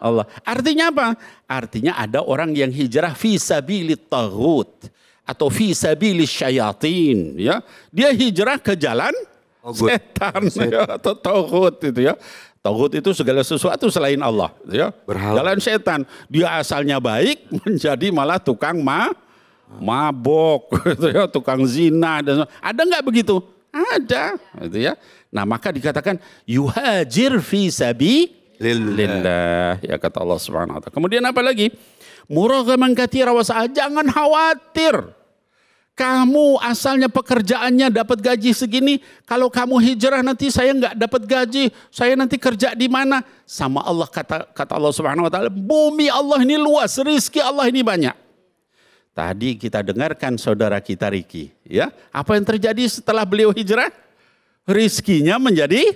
F: Allah. Artinya apa? Artinya ada orang yang hijrah fi sabilit taghut atau fi sabilis syayatin, ya. Dia hijrah ke jalan setan, ya, atau taghut itu, ya. Taghut itu segala sesuatu selain Allah, ya. Jalan setan. Dia asalnya baik menjadi malah tukang mabok, gitu ya, tukang zina dan ada nggak begitu? Ada, gitu ya. Nah, maka dikatakan yuhajir fi sabilillah, ya kata Allah Subhanahu wa taala. Kemudian apa lagi? Muraghaman katsira wasa'a, jangan khawatir. Kamu asalnya pekerjaannya dapat gaji segini, kalau kamu hijrah nanti saya nggak dapat gaji, saya nanti kerja di mana? Sama Allah, kata Allah Subhanahu wa taala, bumi Allah ini luas, rezeki Allah ini banyak. Tadi kita dengarkan saudara kita Riki, ya. Apa yang terjadi setelah beliau hijrah? Rizkinya menjadi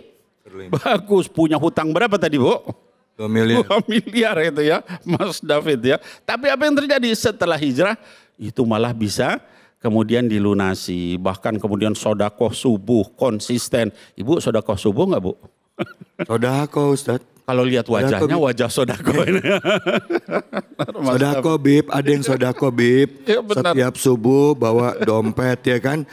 F: bagus. Punya hutang berapa tadi, Bu?
A: 2 miliar.
F: 2 miliar itu, ya, Mas David, ya. Tapi apa yang terjadi setelah hijrah? Itu malah bisa kemudian dilunasi. Bahkan kemudian sodakoh subuh konsisten. Ibu sodakoh subuh nggak, Bu?
A: Sodakoh, Ustaz.
F: Kalau lihat wajahnya, wajah sodakoh ini.
A: Sodakoh, Bib. Ada yang sodakoh, Bib.
F: Ya,
A: setiap subuh bawa dompet, ya kan?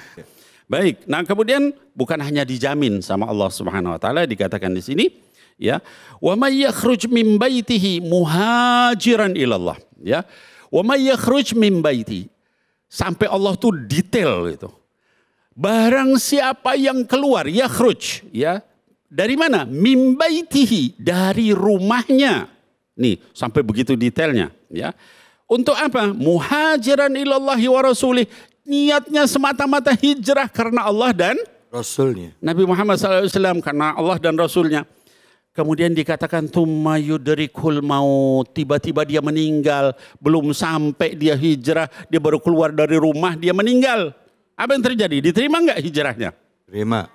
F: Baik. Nah, kemudian bukan hanya dijamin sama Allah Subhanahu wa taala, dikatakan di sini, ya, wa may yakhruj min baitihi muhajiran ilallah, ya. Wa may yakhruj min baiti. Sampai Allah tuh detail gitu. Barang siapa yang keluar, yakhruj, ya. Dari mana? Min baitihi, dari rumahnya. Nih, sampai begitu detailnya, ya. Untuk apa? Muhajiran ilallahi wa rasulih. Niatnya semata-mata hijrah karena Allah dan
A: Rasulnya.
F: Nabi Muhammad SAW, karena Allah dan Rasulnya. Kemudian dikatakan thumma yudrikul maut, tiba-tiba dia meninggal, belum sampai dia hijrah, dia baru keluar dari rumah, dia meninggal. Apa yang terjadi? Diterima enggak hijrahnya?
A: Terima.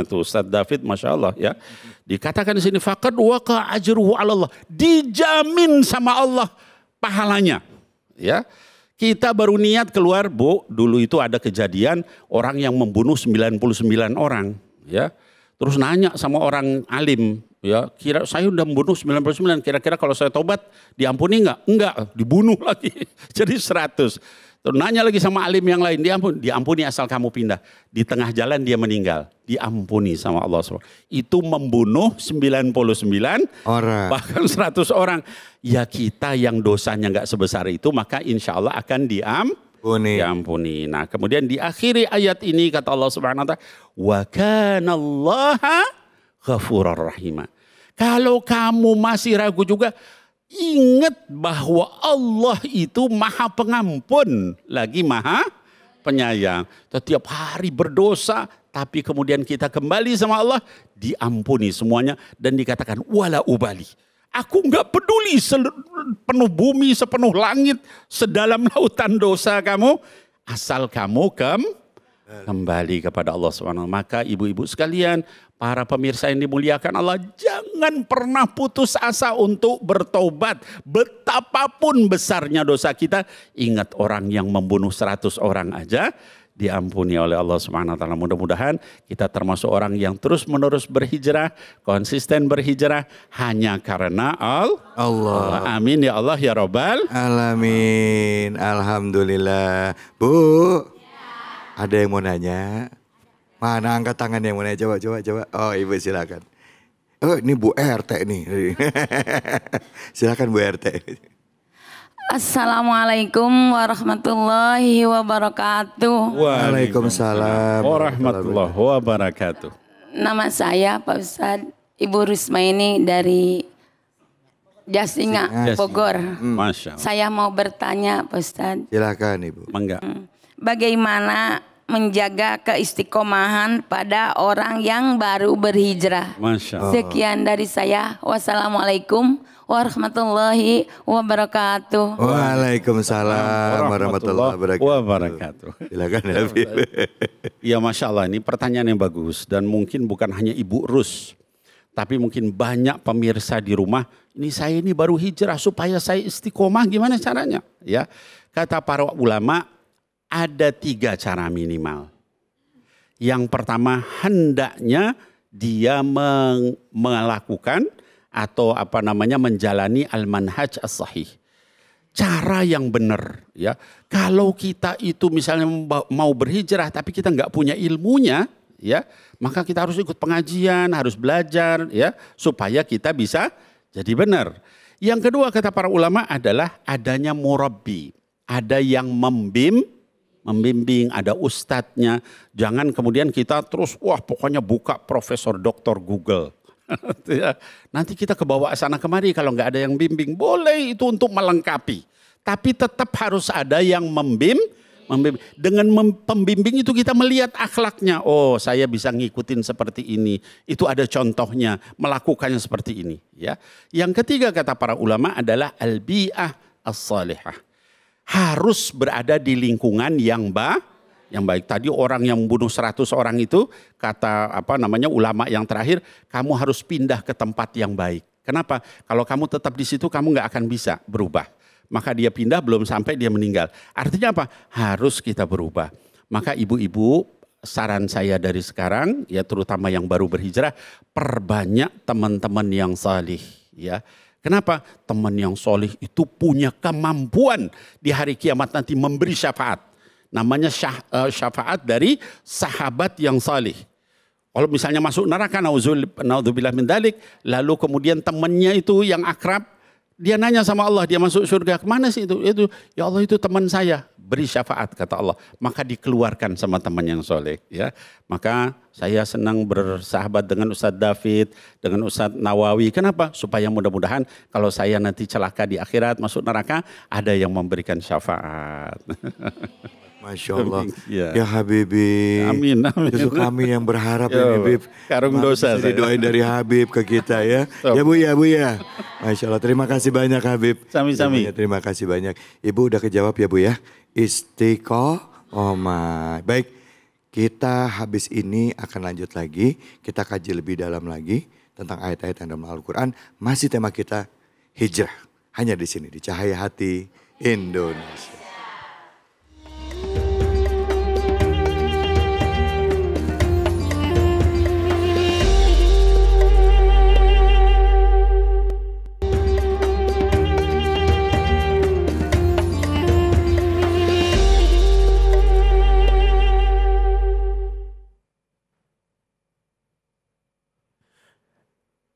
F: Tuh Ustaz David, Masya Allah, ya. Dikatakan di sini faqad waqa ajruhu 'ala Allah, dijamin sama Allah pahalanya, ya. Kita baru niat keluar, Bu, dulu itu ada kejadian orang yang membunuh 99 orang, ya. Terus nanya sama orang alim, ya, kira saya udah membunuh 99, kira-kira kalau saya tobat diampuni enggak? Enggak, dibunuh lagi. Jadi 100. Terus nanya lagi sama alim yang lain, diampuni asal kamu pindah. Di tengah jalan dia meninggal, diampuni sama Allah SWT. Itu membunuh 99
A: orang,
F: bahkan 100 orang. Ya kita yang dosanya enggak sebesar itu, maka insya Allah akan diampuni. Nah, kemudian di akhiri ayat ini kata Allah Subhanahu wa taala, wa kanallaha ghafurur rahim. Kalau kamu masih ragu juga, ingat bahwa Allah itu maha pengampun, lagi maha penyayang. Setiap hari berdosa, tapi kemudian kita kembali sama Allah, diampuni semuanya. Dan dikatakan, wala ubali. Aku enggak peduli sepenuh bumi, sepenuh langit, sedalam lautan dosa kamu, asal kamu kembali kepada Allah SWT. Maka ibu-ibu sekalian, para pemirsa yang dimuliakan Allah, jangan pernah putus asa untuk bertobat. Betapapun besarnya dosa kita, ingat orang yang membunuh 100 orang aja diampuni oleh Allah Subhanahu wa taala. Mudah-mudahan kita termasuk orang yang terus-menerus berhijrah, konsisten berhijrah hanya karena Allah. Amin ya Allah ya Rabbal
A: alamin. Alhamdulillah. Bu, ada yang mau nanya? Mana angkat tangan yang mau nanya? Coba. Oh, Ibu silakan. Oh, ini Bu RT nih. Silakan Bu RT.
C: Assalamualaikum warahmatullahi wabarakatuh.
A: Waalaikumsalam
F: warahmatullahi wabarakatuh.
C: Nama saya Pak Ustadz Ibu Rusmaini dari Jasinga, Bogor.
F: Masya Allah.
C: Saya mau bertanya Pak Ustadz.
A: Silakan Ibu.
F: Mangga.
C: Bagaimana menjaga keistiqomahan pada orang yang baru berhijrah?
F: Masya Allah.
C: Sekian dari saya. Wassalamualaikum warahmatullahi wabarakatuh.
A: Waalaikumsalam warahmatullahi wabarakatuh. Silakan Habib.
F: Ya Masya Allah, ini pertanyaan yang bagus. Dan mungkin bukan hanya Ibu Rus, tapi mungkin banyak pemirsa di rumah. Saya ini baru hijrah, supaya saya istiqomah gimana caranya? Ya, kata para ulama, ada 3 cara minimal. Yang pertama, hendaknya dia melakukan atau menjalani al-manhaj as-sahih. Cara yang benar, ya. Kalau kita itu misalnya mau berhijrah tapi kita nggak punya ilmunya, ya, maka kita harus ikut pengajian, harus belajar, ya, supaya kita bisa jadi benar. Yang kedua kata para ulama adalah adanya murabbi, ada yang membimbing, ada ustadznya. Jangan kemudian kita terus pokoknya buka profesor doktor Google. Nanti kita kebawa sana kemari kalau nggak ada yang bimbing. Boleh itu untuk melengkapi. Tapi tetap harus ada yang membimbing. Dengan pembimbing itu kita melihat akhlaknya. Oh, saya bisa ngikutin seperti ini. Itu ada contohnya, melakukannya seperti ini. Ya. Yang ketiga kata para ulama adalah al-bi'ah as-salihah. Harus berada di lingkungan yang baik. Tadi orang yang membunuh 100 orang itu, kata ulama yang terakhir, kamu harus pindah ke tempat yang baik. Kenapa? Kalau kamu tetap di situ kamu nggak akan bisa berubah. Maka dia pindah belum sampai dia meninggal. Artinya apa? Harus kita berubah. Maka ibu-ibu, saran saya dari sekarang, ya terutama yang baru berhijrah, perbanyak teman-teman yang salih, ya. Kenapa? Teman yang solih itu punya kemampuan di hari kiamat nanti memberi syafaat. Namanya syafaat dari sahabat yang salih. Kalau misalnya masuk neraka, naudzubillah min dzalik, lalu kemudian temannya itu yang akrab, dia nanya sama Allah, dia masuk surga, kemana sih itu? Ya Allah itu teman saya, beri syafaat kata Allah. Maka dikeluarkan sama teman yang soleh. Ya. Maka saya senang bersahabat dengan Ustadz David, dengan Ustadz Nawawi. Kenapa? Supaya mudah-mudahan kalau saya nanti celaka di akhirat masuk neraka, ada yang memberikan syafaat.
G: Masya Allah. Ya Habibi.
F: Amin.
G: Justru kami yang berharap ya Habib.
F: Karung dosa.
G: Didoain dari Habib ke kita ya. Ya Bu ya. Masya Allah. Terima kasih banyak Habib.
F: Sami-sami.
G: Terima kasih banyak. Ibu udah kejawab ya Bu ya. Istiqomah. Baik. Kita habis ini akan lanjut lagi. Kita kaji lebih dalam lagi tentang ayat-ayat yang dalam Al-Quran. Masih tema kita hijrah. Hanya di sini di Cahaya Hati Indonesia.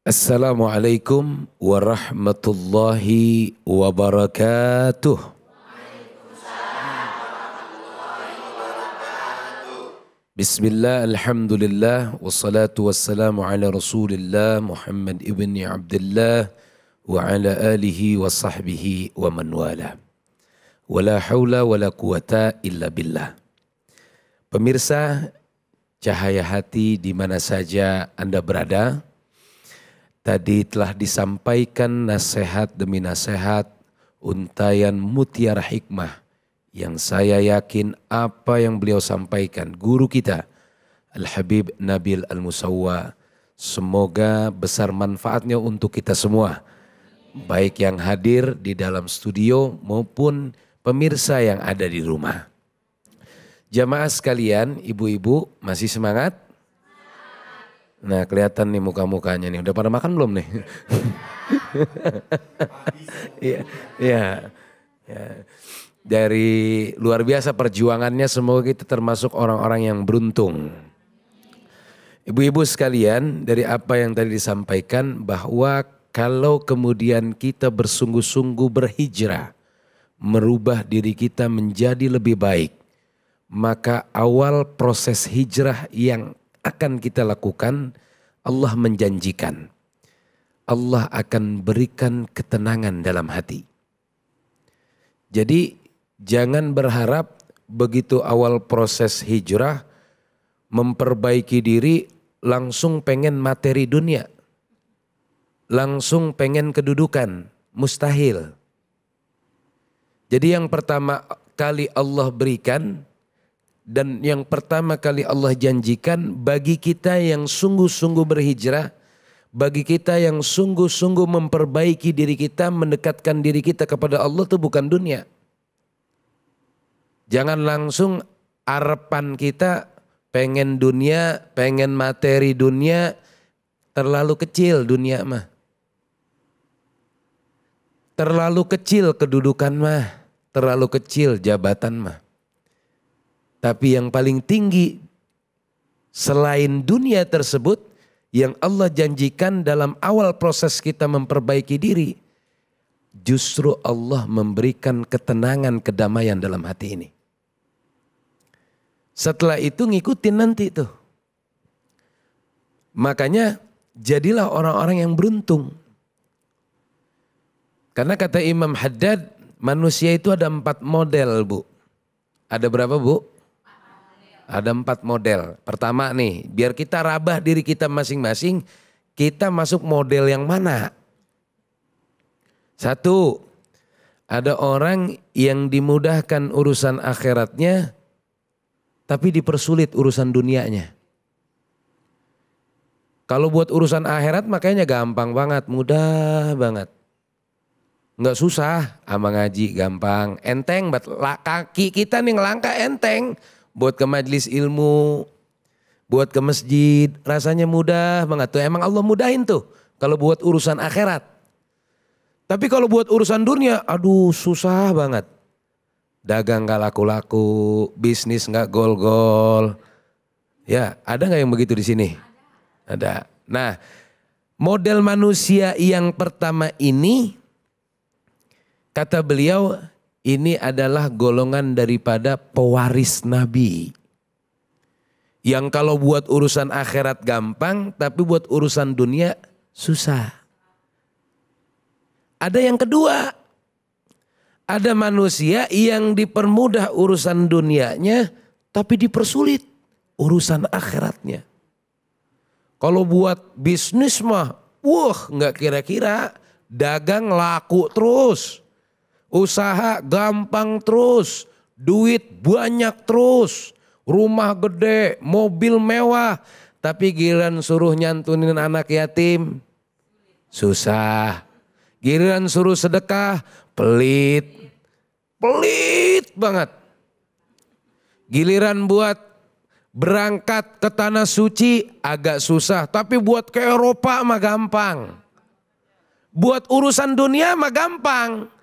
H: Assalamualaikum warahmatullahi wabarakatuh. Bismillah, alhamdulillah, wassalatu wassalamu ala rasulillah Muhammad ibni Abdullah wa ala alihi wa sahbihi wa man wala. Wala hawla wala quwata illa billah. Pemirsa Cahaya Hati di mana saja Anda berada, tadi telah disampaikan nasihat demi nasihat, untayan mutiara hikmah yang saya yakin apa yang beliau sampaikan, guru kita Al-Habib Nabil Al-Musawwa, semoga besar manfaatnya untuk kita semua, baik yang hadir di dalam studio maupun pemirsa yang ada di rumah. Jamaah sekalian, ibu-ibu masih semangat? Nah kelihatan nih muka-mukanya nih, udah pada makan belum nih? Iya. Dari luar biasa perjuangannya, semoga kita termasuk orang-orang yang beruntung. Ibu-ibu sekalian, dari apa yang tadi disampaikan bahwa kalau kemudian kita bersungguh-sungguh berhijrah, merubah diri kita menjadi lebih baik, maka awal proses hijrah yang akan kita lakukan, Allah menjanjikan Allah akan berikan ketenangan dalam hati. Jadi jangan berharap begitu awal proses hijrah memperbaiki diri langsung pengen materi dunia, langsung pengen kedudukan, mustahil. Jadi yang pertama kali Allah berikan dan yang pertama kali Allah janjikan bagi kita yang sungguh-sungguh berhijrah, bagi kita yang sungguh-sungguh memperbaiki diri kita, mendekatkan diri kita kepada Allah, itu bukan dunia. Jangan langsung harapan kita pengen dunia, pengen materi dunia, terlalu kecil dunia mah. Terlalu kecil kedudukan mah, terlalu kecil jabatan mah. Tapi yang paling tinggi selain dunia tersebut yang Allah janjikan dalam awal proses kita memperbaiki diri, justru Allah memberikan ketenangan, kedamaian dalam hati ini. Setelah itu ngikutin nanti tuh. Makanya jadilah orang-orang yang beruntung. Karena kata Imam Haddad, manusia itu ada 4 model, Bu. Ada berapa, Bu? Ada 4 model. Pertama nih, biar kita rabah diri kita masing-masing, kita masuk model yang mana? 1, ada orang yang dimudahkan urusan akhiratnya, tapi dipersulit urusan dunianya. Kalau buat urusan akhirat makanya gampang banget, mudah banget. Nggak susah, ama ngaji gampang, enteng, kaki kita nih ngelangkah enteng. Buat ke majelis ilmu, buat ke masjid, rasanya mudah banget tuh. Emang Allah mudahin tuh kalau buat urusan akhirat. Tapi kalau buat urusan dunia, aduh susah banget. Dagang gak laku-laku, bisnis gak gol-gol. Ya, ada gak yang begitu di sini? Ada. Nah, model manusia yang pertama ini, kata beliau, ini adalah golongan daripada pewaris Nabi. Yang kalau buat urusan akhirat gampang, tapi buat urusan dunia susah. Ada yang kedua, ada manusia yang dipermudah urusan dunianya, tapi dipersulit urusan akhiratnya. Kalau buat bisnis mah, wah nggak kira-kira, dagang laku terus. Usaha gampang terus, duit banyak terus, rumah gede, mobil mewah. Tapi giliran suruh nyantunin anak yatim, susah. Giliran suruh sedekah, pelit banget. Giliran buat berangkat ke tanah suci agak susah, tapi buat ke Eropa mah gampang. Buat urusan dunia mah gampang.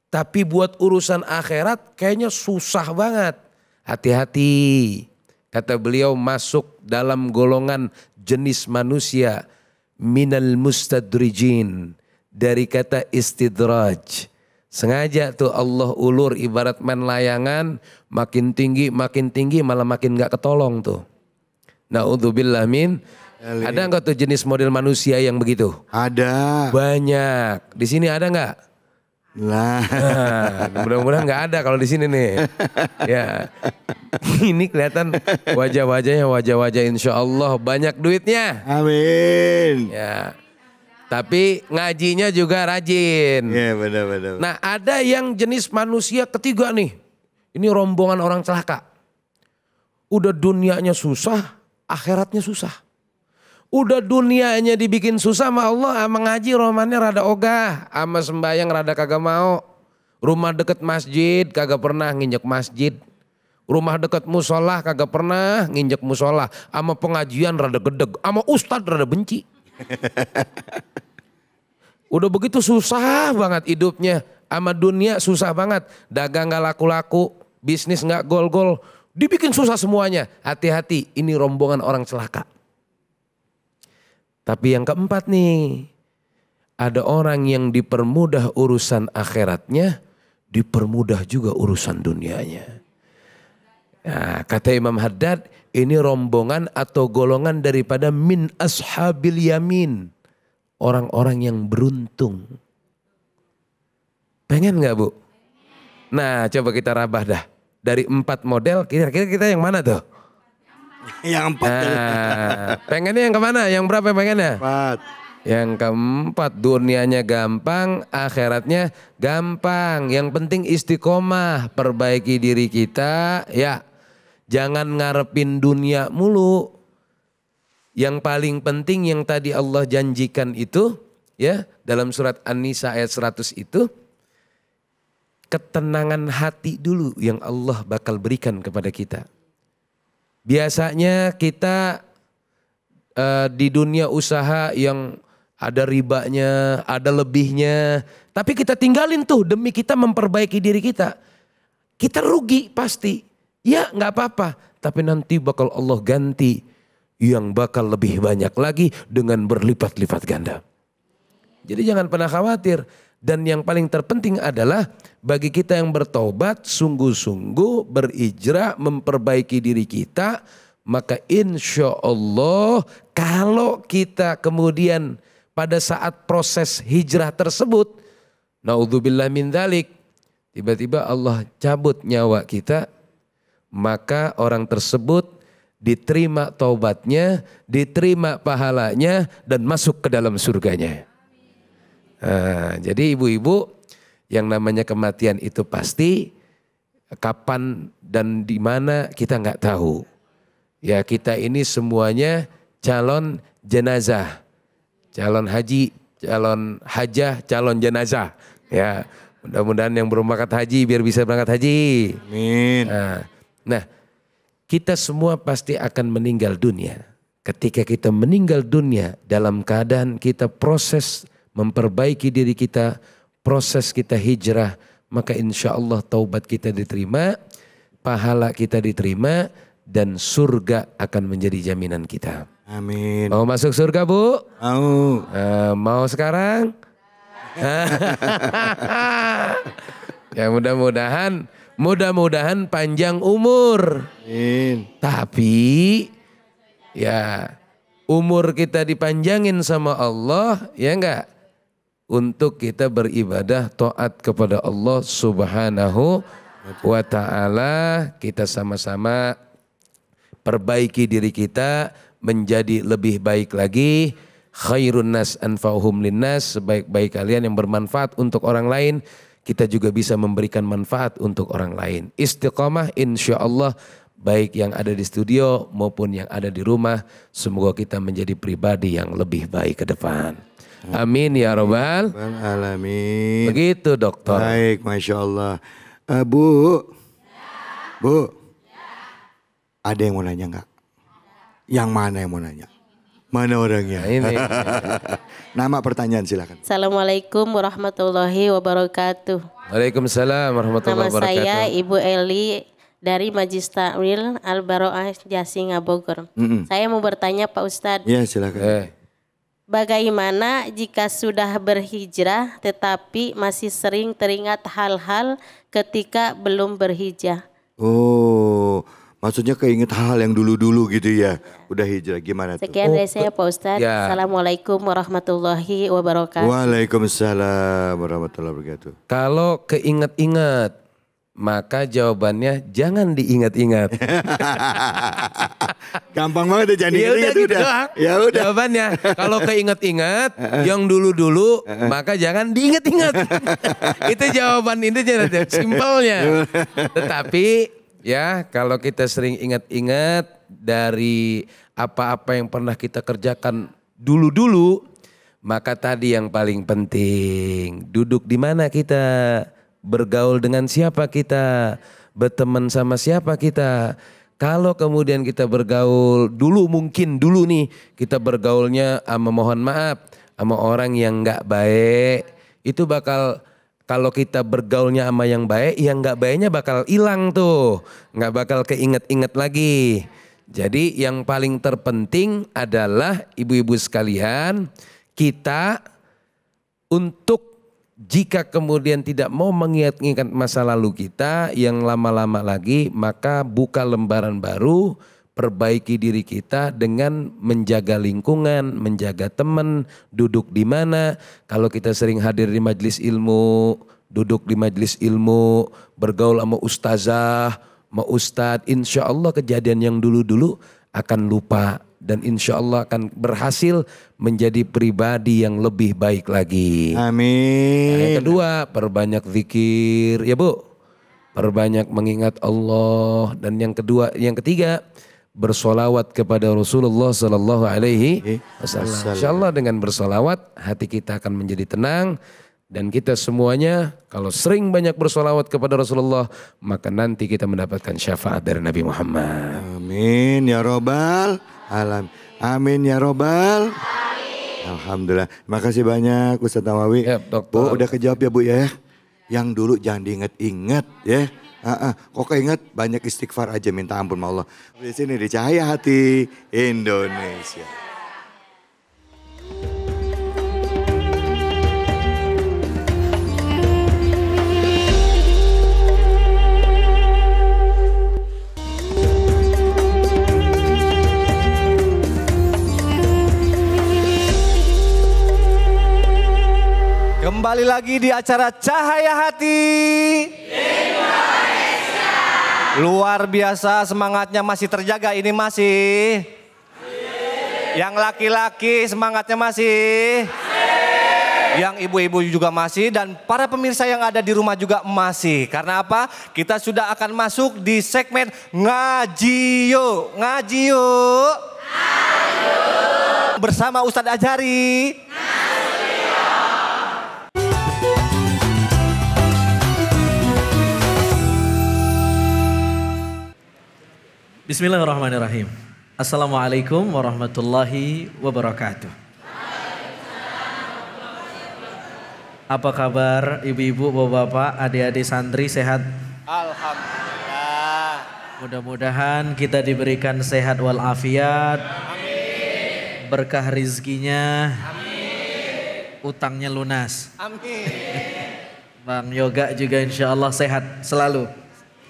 H: Tapi buat urusan akhirat kayaknya susah banget. Hati-hati. Kata beliau masuk dalam golongan jenis manusia. Minal mustadrijin. Dari kata istidraj. Sengaja tuh Allah ulur ibarat main layangan. Makin tinggi malah makin gak ketolong tuh. Na'udzubillah min. Ada enggak tuh jenis model manusia yang begitu?
G: Ada.
H: Banyak. Di sini ada enggak?
G: Nah,
H: mudah-mudahan nggak ada kalau di sini nih. Ya, ini kelihatan wajah-wajahnya wajah-wajah insya Allah banyak duitnya.
G: Amin.
H: Ya, tapi ngajinya juga rajin.
G: Ya benar-benar.
H: Nah ada yang jenis manusia ketiga nih. Ini rombongan orang celaka. Udah dunianya susah, akhiratnya susah. Udah dunianya dibikin susah sama Allah, sama ngaji romannya rada ogah, sama sembahyang rada kagak mau. Rumah deket masjid kagak pernah nginjek masjid. Rumah deket musola kagak pernah nginjek musola. Sama pengajian rada gedeg, sama ustadz rada benci. Udah begitu susah banget hidupnya, sama dunia susah banget. Dagang gak laku-laku, bisnis gak gol-gol, dibikin susah semuanya. Hati-hati, ini rombongan orang celaka. Tapi yang keempat nih, ada orang yang dipermudah urusan akhiratnya, dipermudah juga urusan dunianya. Nah, kata Imam Haddad, ini rombongan atau golongan daripada min ashabil yamin. Orang-orang yang beruntung. Pengen gak Bu? Nah coba kita rabah dah. Dari 4 model, kira-kira kita yang mana tuh?
G: Yang 4.
H: Nah, pengennya yang kemana? Yang berapa pengennya?
G: 4.
H: Yang keempat, dunianya gampang, akhiratnya gampang. Yang penting istiqomah, perbaiki diri kita. Ya, jangan ngarepin dunia mulu. Yang paling penting yang tadi Allah janjikan itu, ya dalam surat An-Nisa ayat 100 itu, ketenangan hati dulu yang Allah bakal berikan kepada kita. Biasanya kita di dunia usaha yang ada ribanya, ada lebihnya. Tapi kita tinggalin tuh demi kita memperbaiki diri kita. Kita rugi pasti. Ya nggak apa-apa. Tapi nanti bakal Allah ganti yang bakal lebih banyak lagi dengan berlipat-lipat ganda. Jadi jangan pernah khawatir. Dan yang paling terpenting adalah bagi kita yang bertobat, sungguh-sungguh berijrah memperbaiki diri kita, maka insya Allah kalau kita kemudian pada saat proses hijrah tersebut, naudzubillah min dzalik, tiba-tiba Allah cabut nyawa kita, maka orang tersebut diterima taubatnya, diterima pahalanya, dan masuk ke dalam surganya. Nah, jadi ibu-ibu, yang namanya kematian itu pasti, kapan dan di mana kita nggak tahu. Ya kita ini semuanya calon jenazah, calon haji, calon hajah, calon jenazah. Ya mudah-mudahan yang belum berangkat haji biar bisa berangkat haji.
G: Amin.
H: Nah kita semua pasti akan meninggal dunia. Ketika kita meninggal dunia dalam keadaan kita proses memperbaiki diri kita, proses kita hijrah, maka insya Allah taubat kita diterima, pahala kita diterima, dan surga akan menjadi jaminan kita.
G: Amin.
H: Mau masuk surga Bu?
G: Mau.
H: Mau sekarang? Ya mudah-mudahan panjang umur.
G: Amin.
H: Tapi ya umur kita dipanjangin sama Allah, ya enggak? Untuk kita beribadah taat kepada Allah Subhanahu wa ta'ala. Kita sama-sama perbaiki diri kita menjadi lebih baik lagi. Khairun nas anfa'uhum linnas, sebaik-baik kalian yang bermanfaat untuk orang lain. Kita juga bisa memberikan manfaat untuk orang lain. Istiqamah insya Allah, baik yang ada di studio maupun yang ada di rumah. Semoga kita menjadi pribadi yang lebih baik ke depan. Amin ya robbal
G: alamin.
H: Begitu dokter.
G: Baik, Masya Allah. Bu, ada yang mau nanya nggak? Yang mana yang mau nanya? Mana orangnya?
H: Nah, ini.
G: Nama pertanyaan silakan.
I: Assalamualaikum warahmatullahi wabarakatuh.
H: Waalaikumsalam warahmatullahi wabarakatuh.
I: Nama saya Ibu Eli dari Majlis Ta'wil Al-Baro'ah Jasinga Bogor. Saya mau bertanya Pak Ustadz.
G: Ya silakan.
I: Bagaimana jika sudah berhijrah tetapi masih sering teringat hal-hal ketika belum berhijrah?
G: Oh, maksudnya keinget hal yang dulu-dulu gitu ya. Udah hijrah gimana tuh?
I: Sekian dari saya Pak Ustadz.
H: Ya.
I: Assalamualaikum warahmatullahi wabarakatuh.
G: Waalaikumsalam warahmatullahi wabarakatuh.
H: Kalau keinget-inget, maka jawabannya jangan diingat-ingat.
G: Gampang banget ya, jangan
H: Ya udah
G: diingat
H: gitu
G: udah.
H: doang.
G: Ya udah.
H: Jawabannya kalau keinget-ingat yang dulu-dulu maka jangan diingat-ingat. Itu jawaban intinya, simpelnya. Tetapi ya kalau kita sering ingat-ingat dari apa-apa yang pernah kita kerjakan dulu-dulu, maka tadi yang paling penting, duduk di mana kita, bergaul dengan siapa kita, berteman sama siapa kita. Kalau kemudian kita bergaul dulu, mungkin dulu nih kita bergaulnya sama, mohon maaf, sama orang yang gak baik, itu bakal, kalau kita bergaulnya sama yang baik, yang gak baiknya bakal hilang tuh, gak bakal keinget-inget lagi. Jadi yang paling terpenting adalah ibu-ibu sekalian, kita untuk jika kemudian tidak mau mengingat-ingat masa lalu kita yang lama-lama lagi, maka buka lembaran baru, perbaiki diri kita dengan menjaga lingkungan, menjaga teman, duduk di mana. Kalau kita sering hadir di majelis ilmu, duduk di majelis ilmu, bergaul sama ustazah, sama ustadz, insya Allah kejadian yang dulu-dulu akan lupa. Dan insya Allah akan berhasil menjadi pribadi yang lebih baik lagi.
G: Amin.
H: Nah, yang kedua, perbanyak zikir, ya Bu. Perbanyak mengingat Allah. Dan yang kedua, yang ketiga, bersolawat kepada Rasulullah Sallallahu Alaihi Wasallam. Insya Allah dengan bersolawat hati kita akan menjadi tenang. Dan kita semuanya kalau sering banyak bersolawat kepada Rasulullah, maka nanti kita mendapatkan syafaat dari Nabi Muhammad.
G: Amin ya robbal alamin. Amin ya robbal. Alhamdulillah. Makasih banyak Ustaz Nawawi.
H: Ya,
G: Bu, udah kejawab ya Bu ya. Yang dulu jangan diinget-inget ya. Kok keinget banyak istighfar aja, minta ampun sama Allah. Di sini di Cahaya Hati Indonesia.
J: Kembali lagi di acara Cahaya Hati Indonesia. Luar biasa semangatnya masih terjaga ini masih. Yang laki-laki semangatnya masih. Yang ibu-ibu juga masih dan para pemirsa yang ada di rumah juga masih. Karena apa? Kita sudah akan masuk di segmen Ngaji Yuk. Ngaji Yuk. Bersama Ustadz Ajari.
K: Bismillahirrahmanirrahim. Assalamualaikum warahmatullahi wabarakatuh. Apa kabar ibu-ibu, bapak-bapak, adik-adik santri sehat?
J: Alhamdulillah.
K: Mudah-mudahan kita diberikan sehat walafiat.
J: Amin.
K: Berkah rizkinya.
J: Amin.
K: Utangnya lunas.
J: Amin.
K: Bang Yoga juga insya Allah sehat selalu.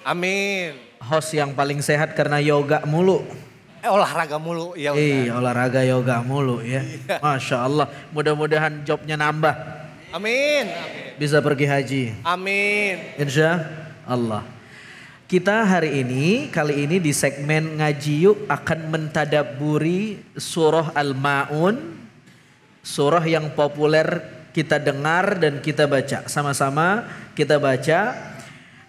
J: Amin.
K: Host yang paling sehat karena yoga mulu.
J: Olahraga mulu ya Ustaz.
K: Olahraga yoga mulu ya.
J: Iya.
K: Masya Allah. Mudah-mudahan jobnya nambah.
J: Amin.
K: Bisa pergi haji.
J: Amin.
K: Insya Allah. Kita kali ini di segmen Ngaji Yuk akan mentadabburi surah Al-Ma'un. Surah yang populer kita dengar dan kita baca. Sama-sama kita baca.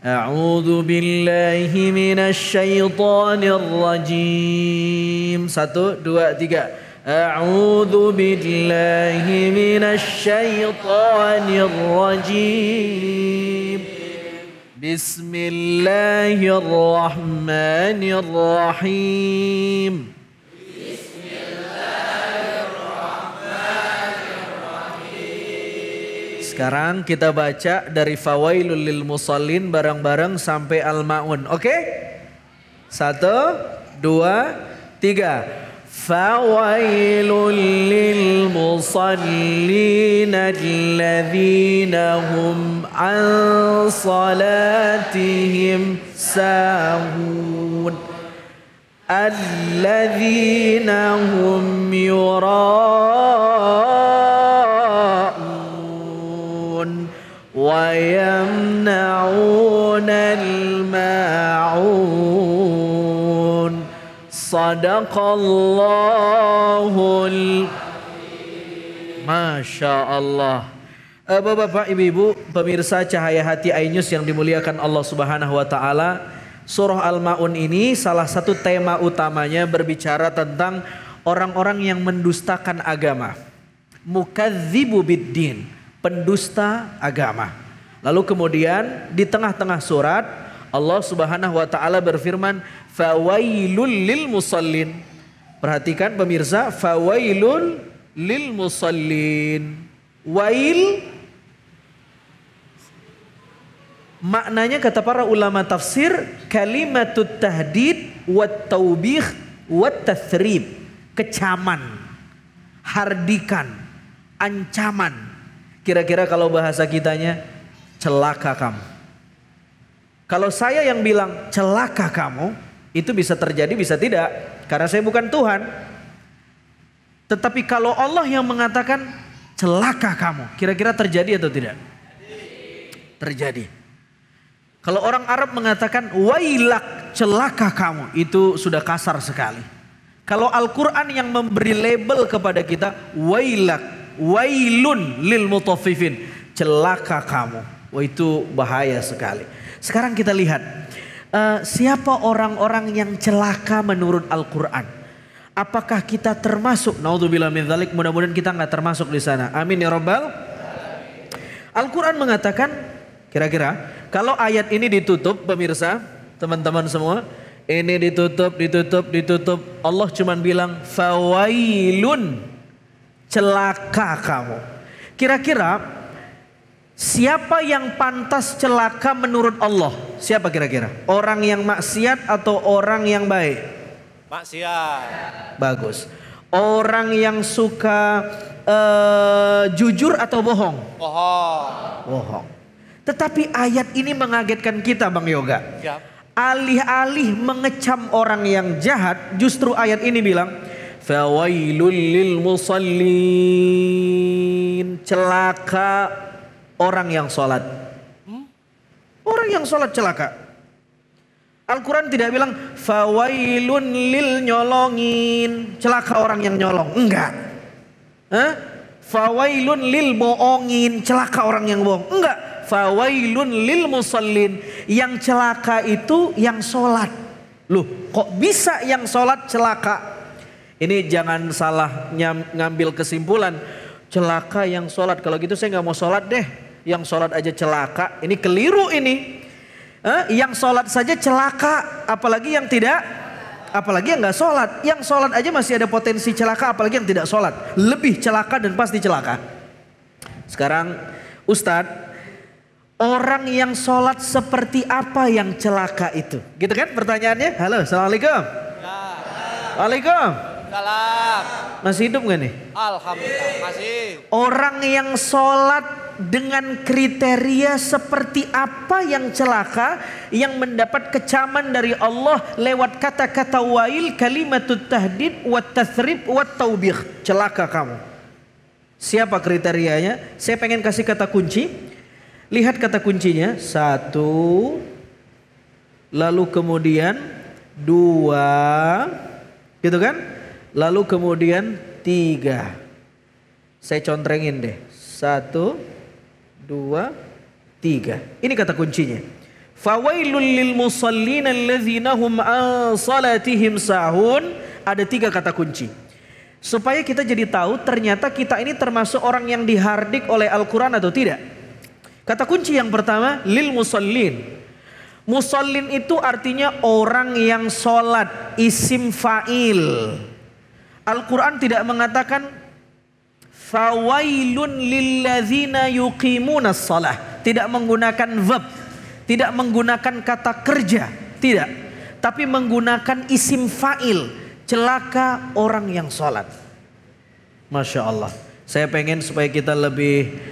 K: A'udzu billahi minasy syaithanir rajim. 1 2 3. A'udzu billahi minasy syaithanir rajim. Bismillahirrahmanirrahim. Sekarang kita baca dari Fawailul lil Musallin bareng-bareng sampai Al-Ma'un. Oke? 1, 2, 3. Fawailul lil musallin alladzina hum an salatihim sahun. Alladzina hum wa yamna'una al-ma'un. Sadaqallahul. Masya Allah. Bapak-bapak, ibu-ibu, pemirsa Cahaya Hati iNews yang dimuliakan Allah Subhanahu wa taala, surah Al-Ma'un ini salah satu tema utamanya berbicara tentang orang-orang yang mendustakan agama. Mukadzibu biddin, pendusta agama. Lalu kemudian di tengah-tengah surat Allah Subhanahu wa taala berfirman, fawailul lil musallin. Perhatikan pemirsa, fawailul lil musallin. Wail maknanya kata para ulama tafsir kalimatut tahdid wat taubih wat tathrib, kecaman, hardikan, ancaman. Kira-kira kalau bahasa kitanya, celaka kamu. Kalau saya yang bilang celaka kamu, itu bisa terjadi bisa tidak, karena saya bukan Tuhan. Tetapi kalau Allah yang mengatakan celaka kamu, kira-kira terjadi atau tidak? Terjadi. Kalau orang Arab mengatakan wailak, celaka kamu, itu sudah kasar sekali. Kalau Al-Quran yang memberi label kepada kita wailak, wailun lil mutaffifin, celaka kamu. Wah, itu bahaya sekali. Sekarang kita lihat siapa orang-orang yang celaka menurut Al-Quran. Apakah kita termasuk? Naudzubillah min dzalik, mudah-mudahan kita nggak termasuk di sana. Amin ya rabbal. Al-Quran mengatakan, kira-kira kalau ayat ini ditutup, pemirsa, teman-teman semua, ini ditutup. Allah cuman bilang fawailun celaka kamu. Kira-kira siapa yang pantas celaka menurut Allah? Siapa kira-kira? Orang yang maksiat atau orang yang baik?
J: Maksiat.
K: Bagus. Orang yang suka jujur atau bohong? Bohong. Tetapi ayat ini mengagetkan kita, Bang Yoga.
J: Siap.
K: Alih-alih mengecam orang yang jahat, justru ayat ini bilang, fawailul lil musallin. Celaka orang yang sholat. Orang yang sholat celaka. Al-Quran tidak bilang fawailun lil nyolongin. Celaka orang yang nyolong. Enggak. Fawailun lil bohongin. Celaka orang yang bohong. Enggak. Fawailun lil musallin. Yang celaka itu yang sholat. Loh, kok bisa yang sholat celaka? Ini jangan salah ngambil kesimpulan. Celaka yang sholat. Kalau gitu saya nggak mau sholat deh. Yang sholat aja celaka. Ini keliru ini. Yang sholat saja celaka. Apalagi yang tidak. Apalagi yang nggak sholat. Yang sholat aja masih ada potensi celaka. Apalagi yang tidak sholat. Lebih celaka dan pasti celaka. Sekarang Ustadz. Orang yang sholat seperti apa yang celaka itu? Gitu kan pertanyaannya? Halo, assalamualaikum. Waalaikumsalam. Masih hidup gak nih?
J: Alhamdulillah masih.
K: Orang yang sholat dengan kriteria seperti apa yang celaka, yang mendapat kecaman dari Allah lewat kata-kata wail, kalimatut tahdid, wat tathrib, wat taubih. Celaka kamu. Siapa kriterianya? Saya pengen kasih kata kunci. Lihat kata kuncinya, 1, lalu kemudian 2, gitu kan? Lalu kemudian 3. Saya contrengin deh, 1, 2, 3. Ini kata kuncinya. Fawailul lil musallin alladzina hum an salatihim sahun. Ada 3 kata kunci. Supaya kita jadi tahu ternyata kita ini termasuk orang yang dihardik oleh Al-Quran atau tidak. Kata kunci yang pertama, lil musallin. Musallin itu artinya orang yang sholat, isim fa'il. Al-Quran tidak mengatakan fawailun lilladzina yuqimunas shalah. Tidak menggunakan verb, tidak menggunakan kata kerja, tidak. Tapi menggunakan isim fa'il, celaka orang yang sholat. Masya Allah. Saya pengen supaya kita lebih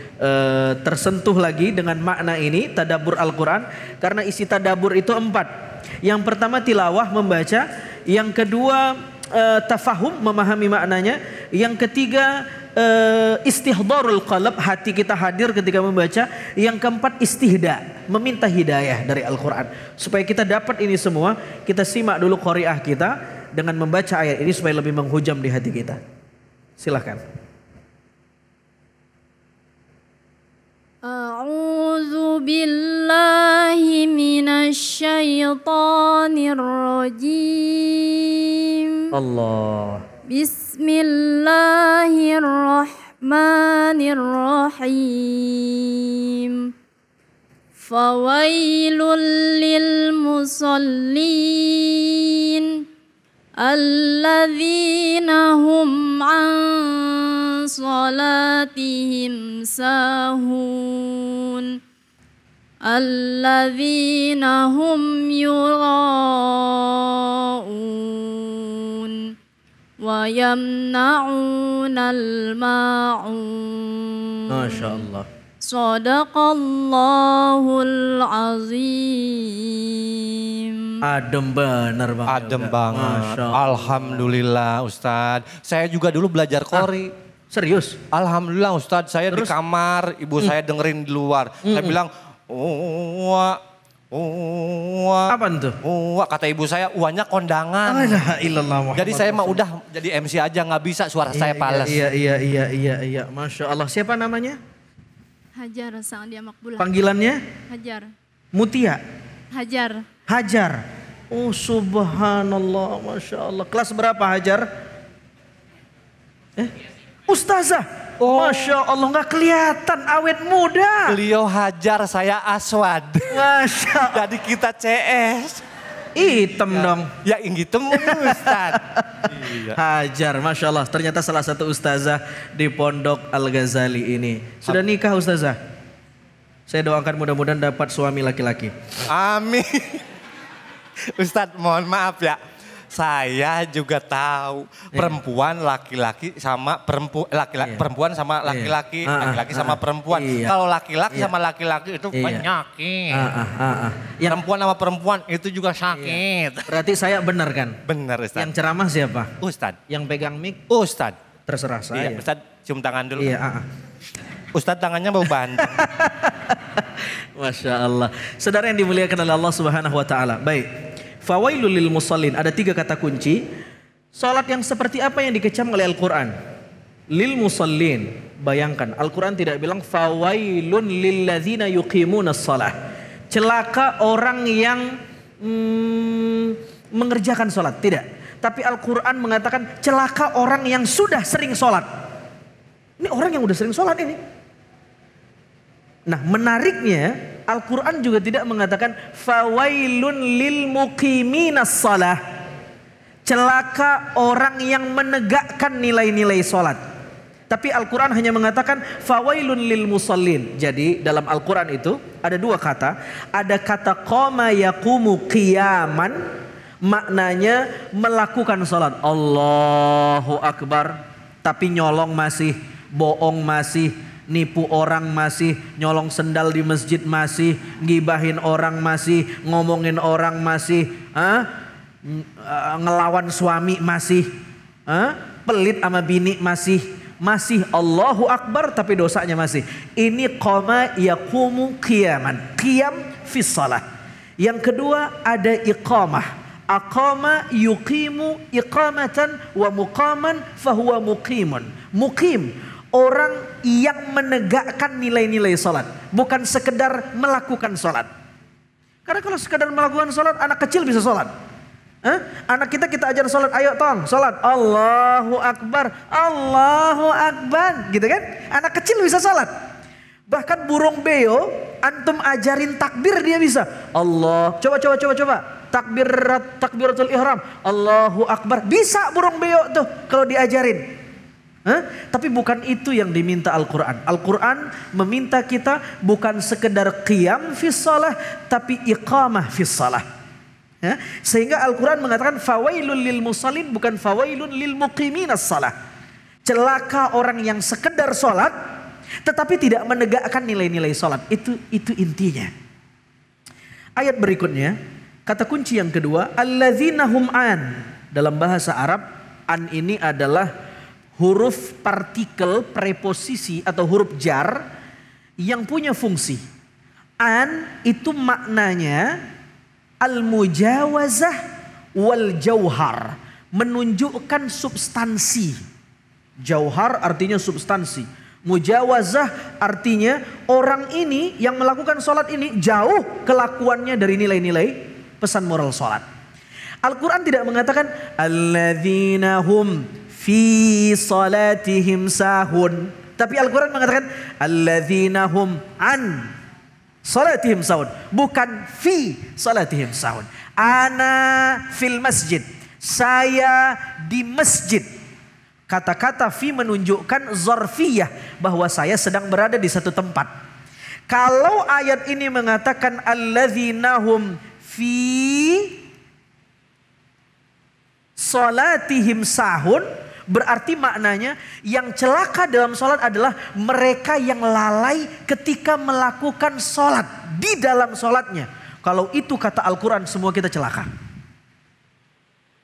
K: tersentuh lagi dengan makna ini, tadabbur Al-Quran. Karena isi tadabbur itu 4. Yang pertama tilawah, membaca. Yang kedua tafahum, memahami maknanya. Yang ketiga istihdharul qalb, hati kita hadir ketika membaca. Yang keempat istihda, meminta hidayah dari Al-Quran. Supaya kita dapat ini semua, kita simak dulu qari'ah kita dengan membaca ayat ini supaya lebih menghujam di hati kita. Silahkan.
L: A'udzu billahi minasy syaithanir rajim.
K: Allah.
L: Bismillahirrahmanirrahim. Fawailul lil musallin alladzina hum an salatihim sahun alladzina hum yura'un wa yamna'unal ma'un.
K: Masya Allah.
L: Sadaqallahul azim.
K: Adem benar Bang.
J: Adem banget. Alhamdulillah Ustadz. Saya juga dulu belajar qori.
K: Serius?
J: Alhamdulillah Ustadz. Saya di kamar, ibu saya dengerin di luar. Saya bilang,
K: apa itu?
J: Kata ibu saya, uanya kondangan. Jadi saya mah udah jadi MC aja, nggak bisa suara saya pales.
K: Iya. Masya Allah. Siapa namanya?
L: Hajar sang dia makbulah.
K: Panggilannya?
L: Hajar.
K: Mutia?
L: Hajar.
K: Hajar. Oh subhanallah, Masya Allah. Kelas berapa Hajar? Ustazah. Masya Allah, nggak kelihatan, awet muda.
J: Beliau Hajar, saya Aswad.
K: Masya Allah.
J: Jadi kita CS.
K: Hitam dong.
J: Ya hitam Ustaz.
K: Iya. Hajar, Masya Allah. Ternyata salah satu ustazah di Pondok Al-Ghazali ini. Sudah nikah ustazah? Saya doakan mudah-mudahan dapat suami laki-laki.
J: Amin. Ustadz mohon maaf ya. Saya juga tahu perempuan laki-laki sama perempuan sama laki-laki, laki-laki sama perempuan. Kalau laki-laki sama laki-laki itu penyakit. Perempuan sama perempuan itu juga sakit.
K: Berarti saya benar kan?
J: Benar Ustadz.
K: Yang ceramah siapa?
J: Ustadz.
K: Yang pegang mic?
J: Ustadz.
K: Terserah saya.
J: Iya, Ustadz cium tangan dulu.
K: Iya.
J: Ustadz tangannya bau bandeng.
K: Masya Allah. Saudara yang dimuliakan oleh Allah Subhanahu Wa Taala. Baik. Fawailul lil musallin. Ada 3 kata kunci. Salat yang seperti apa yang dikecam oleh Al-Quran? Lil musallin. Bayangkan Al-Quran tidak bilang fawailun lil ladzina yuqimunas salah. Celaka orang yang mengerjakan salat. Tidak. Tapi Al-Quran mengatakan celaka orang yang sudah sering salat. Ini orang yang udah sering salat ini. Nah menariknya Al-Quran juga tidak mengatakan fawailun lil muqiminas salah. Celaka orang yang menegakkan nilai-nilai salat. Tapi Al-Quran hanya mengatakan fawailun lil musallin. Jadi dalam Al-Quran itu ada 2 kata. Ada kata qama yaqumu qiyaman. Maknanya melakukan salat. Allahu Akbar. Tapi nyolong masih, bohong masih, nipu orang masih, nyolong sendal di masjid masih, gibahin orang masih, ngomongin orang masih, ngelawan suami masih, pelit sama bini masih Allahu Akbar tapi dosanya masih. Ini qama yaqumu qiyaman, qiyam fis shalah. Yang kedua ada iqamah, aqama yuqimu iqamatan wa muqaman fahuwa muqimun. Muqim, orang yang menegakkan nilai-nilai salat. Bukan sekedar melakukan salat. Karena kalau sekedar melakukan salat, anak kecil bisa salat. Anak kita ajar salat, ayo tong, salat. Allahu Akbar, Allahu Akbar. Gitu kan? Anak kecil bisa salat. Bahkan burung beo, antum ajarin takbir dia bisa. Allah, coba. Takbiratul ihram. Allahu Akbar. Bisa burung beo tuh kalau diajarin. Tapi bukan itu yang diminta Al-Quran. Al-Quran meminta kita bukan sekedar qiyam fis salah, tapi iqamah fis salah. Sehingga Al-Quran mengatakan fawailun lil musallin, bukan fawailun lil muqiminas salah. Celaka orang yang sekedar salat tetapi tidak menegakkan nilai-nilai salat. Itu intinya. Ayat berikutnya, kata kunci yang kedua, alladzina hum an. Dalam bahasa Arab, an ini adalah huruf partikel preposisi atau huruf jar yang punya fungsi. An itu maknanya al-mujawazah wal jauhar, menunjukkan substansi. Jauhar artinya substansi. Mujawazah artinya orang ini yang melakukan sholat ini jauh kelakuannya dari nilai-nilai pesan moral sholat. Al-Quran tidak mengatakan alladzina hum fi salatihim sahun. Tapi Al-Quran mengatakan alladzina hum an salatihim sahun. Bukan fi salatihim sahun. Ana fil masjid. Saya di masjid. Kata-kata fi menunjukkan zarfiyah, bahwa saya sedang berada di satu tempat. Kalau ayat ini mengatakan alladzina hum fi salatihim sahun, berarti maknanya yang celaka dalam sholat adalah mereka yang lalai ketika melakukan sholat di dalam sholatnya. Kalau itu kata Al-Quran, semua kita celaka.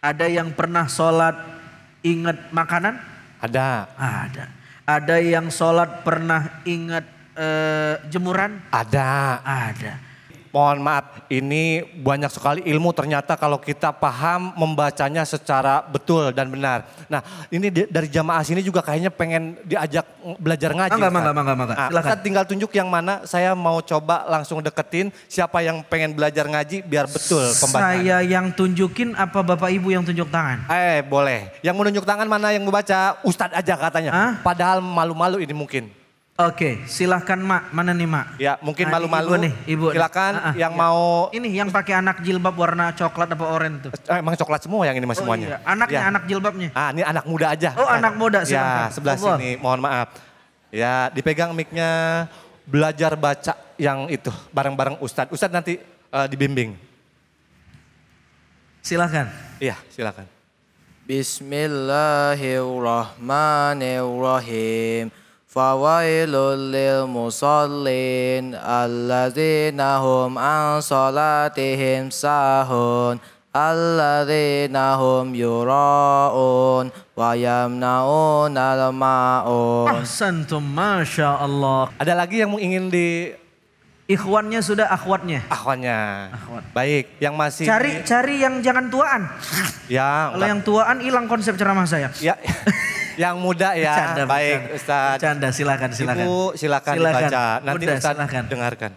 K: Ada yang pernah sholat ingat makanan? Ada. Ada yang sholat pernah ingat jemuran? Ada.
J: Mohon maaf, ini banyak sekali ilmu ternyata kalau kita paham membacanya secara betul dan benar. Nah, ini dari jamaah sini juga kayaknya pengen diajak belajar ngaji.
K: Mangga.
J: Silakan. Tinggal tunjuk yang mana, saya mau coba langsung deketin siapa yang pengen belajar ngaji biar betul pembacaan.
K: Saya yang tunjukin apa Bapak Ibu yang tunjuk tangan?
J: Boleh. Yang menunjuk tangan mana yang membaca? Ustadz aja katanya. Padahal malu-malu ini mungkin.
K: Oke, silahkan Mak. Mana nih Mak?
J: Ya, mungkin malu-malu.
K: Ibu nih, Ibu.
J: Silakan yang mau.
K: Ini yang pakai anak jilbab warna coklat apa oranye tuh?
J: Emang coklat semua yang ini mas semuanya.
K: Iya. Anaknya, anak jilbabnya.
J: Ini anak muda aja.
K: Oh, anak muda, silakan.
J: Ya, sebelah sini. Mohon maaf. Ya, dipegang mic-nya. Belajar baca yang itu bareng-bareng Ustadz. Ustadz nanti dibimbing.
K: Silakan.
J: Iya, silakan.
M: Bismillahirrahmanirrahim. Fawailul lil musallin alladzina hum an salatihim sahun alladzina hum yura'un wa yamna'unal ma'un.
K: Ahsantum, Masya Allah.
J: Ada lagi yang ingin di...
K: Ikhwannya sudah, akhwatnya?
J: Akhwatnya. Baik, yang masih...
K: Cari yang jangan tuaan.
J: Ya.
K: Kalau yang tuaan hilang konsep ceramah saya.
J: Ya. Yang muda ya.
K: Bercanda,
J: baik Ustaz.
K: Bercanda, silakan.
J: Ibu silakan dibaca. Nanti
K: Muda,
J: Ustaz
K: silakan.
J: dengarkan.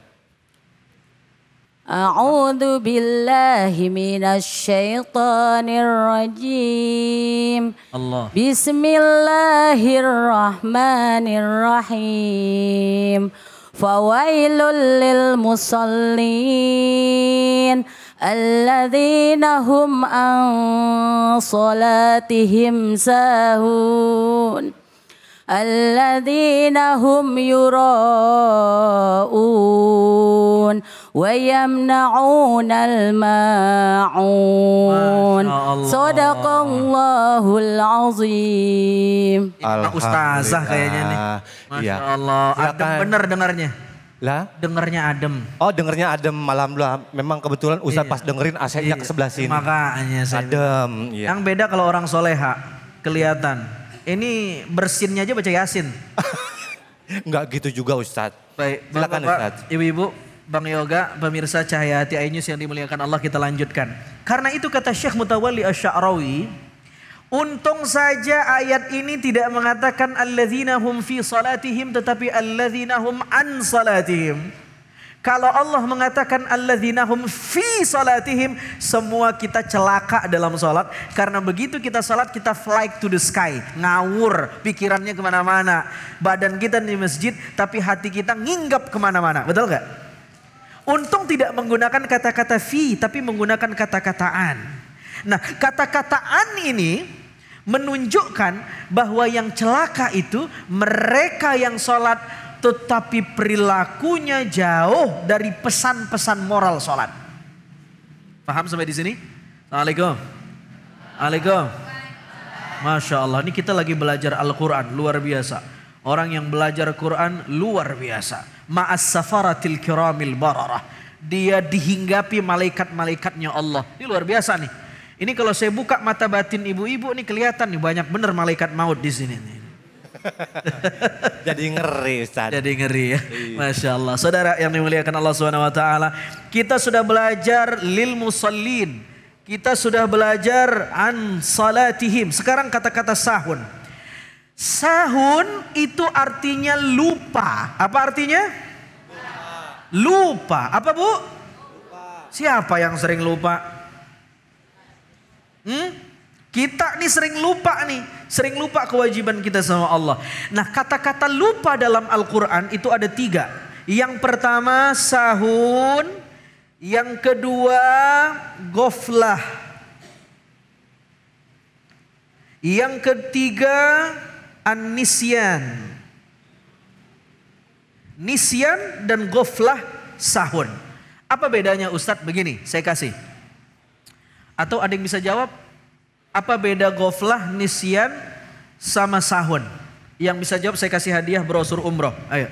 N: A'udzu billahi minasyaitonir rajim.
K: Allah.
N: Bismillahirrahmanirrahim. Fawailul lil musallin alladzina hum an salatihim sahun alladzina hum yura'un wa yamna'unal ma'un. Sadaqallahul azim.
K: Ustazah kayaknya nih. Masya Allah. Adem bener dengarnya.
J: Lah?
K: Dengernya adem.
J: Oh, dengernya adem. Alhamdulillah. Memang kebetulan Ustaz pas dengerin AC-nya ke sebelah sini.
K: Makanya saya
J: adem. Iya.
K: Yang beda kalau orang soleha kelihatan. Ini bersinnya aja baca Yasin.
J: Enggak gitu juga Ustaz.
K: Baik,
J: silakan Ustaz.
K: Ibu-ibu, Bang Yoga, pemirsa Cahaya Hati iNews yang dimuliakan Allah, kita lanjutkan. Karena itu kata Syekh Mutawalli Asy-Sya'rawi, untung saja ayat ini tidak mengatakan alladzina hum fi salatihim, tetapi alladzina hum an salatihim. Kalau Allah mengatakan alladzina hum fi salatihim, semua kita celaka dalam salat. Karena begitu kita salat, kita fly to the sky. Ngawur, pikirannya kemana-mana. Badan kita di masjid, tapi hati kita nginggap kemana-mana. Betul gak? Untung tidak menggunakan kata-kata fi, tapi menggunakan kata-kataan. Nah, kata-kataan ini menunjukkan bahwa yang celaka itu mereka yang sholat tetapi perilakunya jauh dari pesan-pesan moral sholat. Paham sampai di sini? Assalamualaikum. Waalaikumsalam. Masya Allah, ini kita lagi belajar Al-Quran, luar biasa. Orang yang belajar Quran luar biasa. Ma'as safaratil kiramil bararah. Dia dihinggapi malaikat-malaikatnya Allah. Ini luar biasa nih. Ini kalau saya buka mata batin ibu-ibu nih kelihatan nih banyak bener malaikat maut di sini nih.
J: Jadi ngeri Ustaz.
K: Jadi ngeri ya. Masya Allah. Saudara yang dimuliakan Allah SWT. Kita sudah belajar lil musallin. Kita sudah belajar an salatihim. Sekarang kata-kata sahun. Sahun itu artinya lupa. Apa artinya? Lupa. Apa Bu? Siapa yang sering lupa? Kita nih sering lupa nih. Sering lupa kewajiban kita sama Allah. Nah, kata-kata lupa dalam Al-Quran itu ada 3. Yang pertama sahun. Yang kedua ghaflah. Yang ketiga an-nisyan. Nisyan dan ghaflah sahun. Apa bedanya Ustadz? Begini, saya kasih. Atau ada yang bisa jawab? Apa beda ghaflah, nisyan sama sahun? Yang bisa jawab saya kasih hadiah brosur umroh. Ayo.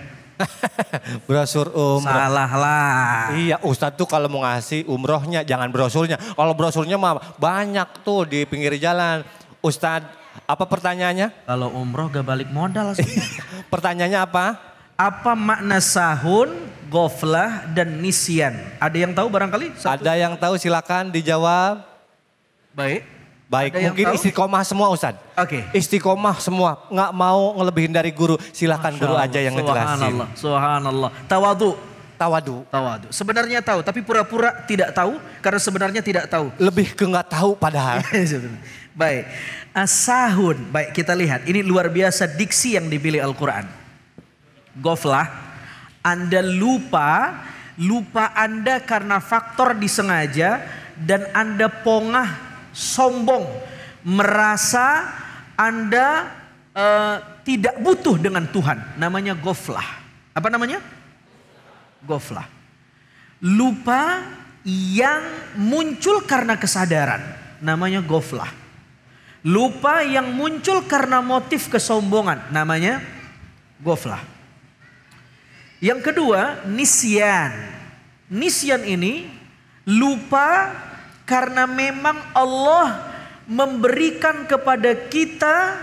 J: Brosur umroh.
K: Salah lah.
J: Iya, Ustadz tuh kalau mau ngasih umrohnya jangan brosurnya. Kalau brosurnya mah banyak tuh di pinggir jalan. Ustadz, apa pertanyaannya?
K: Kalau umroh gak balik modal sih.
J: Pertanyaannya apa?
K: Apa makna sahun, ghaflah dan nisyan? Ada yang tahu barangkali?
J: Ada yang tahu silakan dijawab.
K: Baik.
J: Baik, mungkin istiqomah semua Ustadz.
K: Oke.
J: Istiqomah semua, nggak mau ngelebihin dari guru. Silakan guru aja yang ngejelasin.
K: Subhanallah. Tawadu.
J: Tawadu.
K: Sebenarnya tahu, tapi pura-pura tidak tahu karena sebenarnya tidak tahu.
J: Lebih ke nggak tahu padahal.
K: Baik. Sahun. Baik, kita lihat. Ini luar biasa diksi yang dipilih Al-Quran. Ghaflah, Anda lupa Anda karena faktor disengaja dan Anda pongah, sombong, merasa Anda tidak butuh dengan Tuhan. Namanya ghaflah. Apa namanya? Ghaflah. Lupa yang muncul karena kesadaran. Namanya ghaflah. Lupa yang muncul karena motif kesombongan. Namanya ghaflah. Yang kedua, nisyan. Nisyan ini lupa karena memang Allah memberikan kepada kita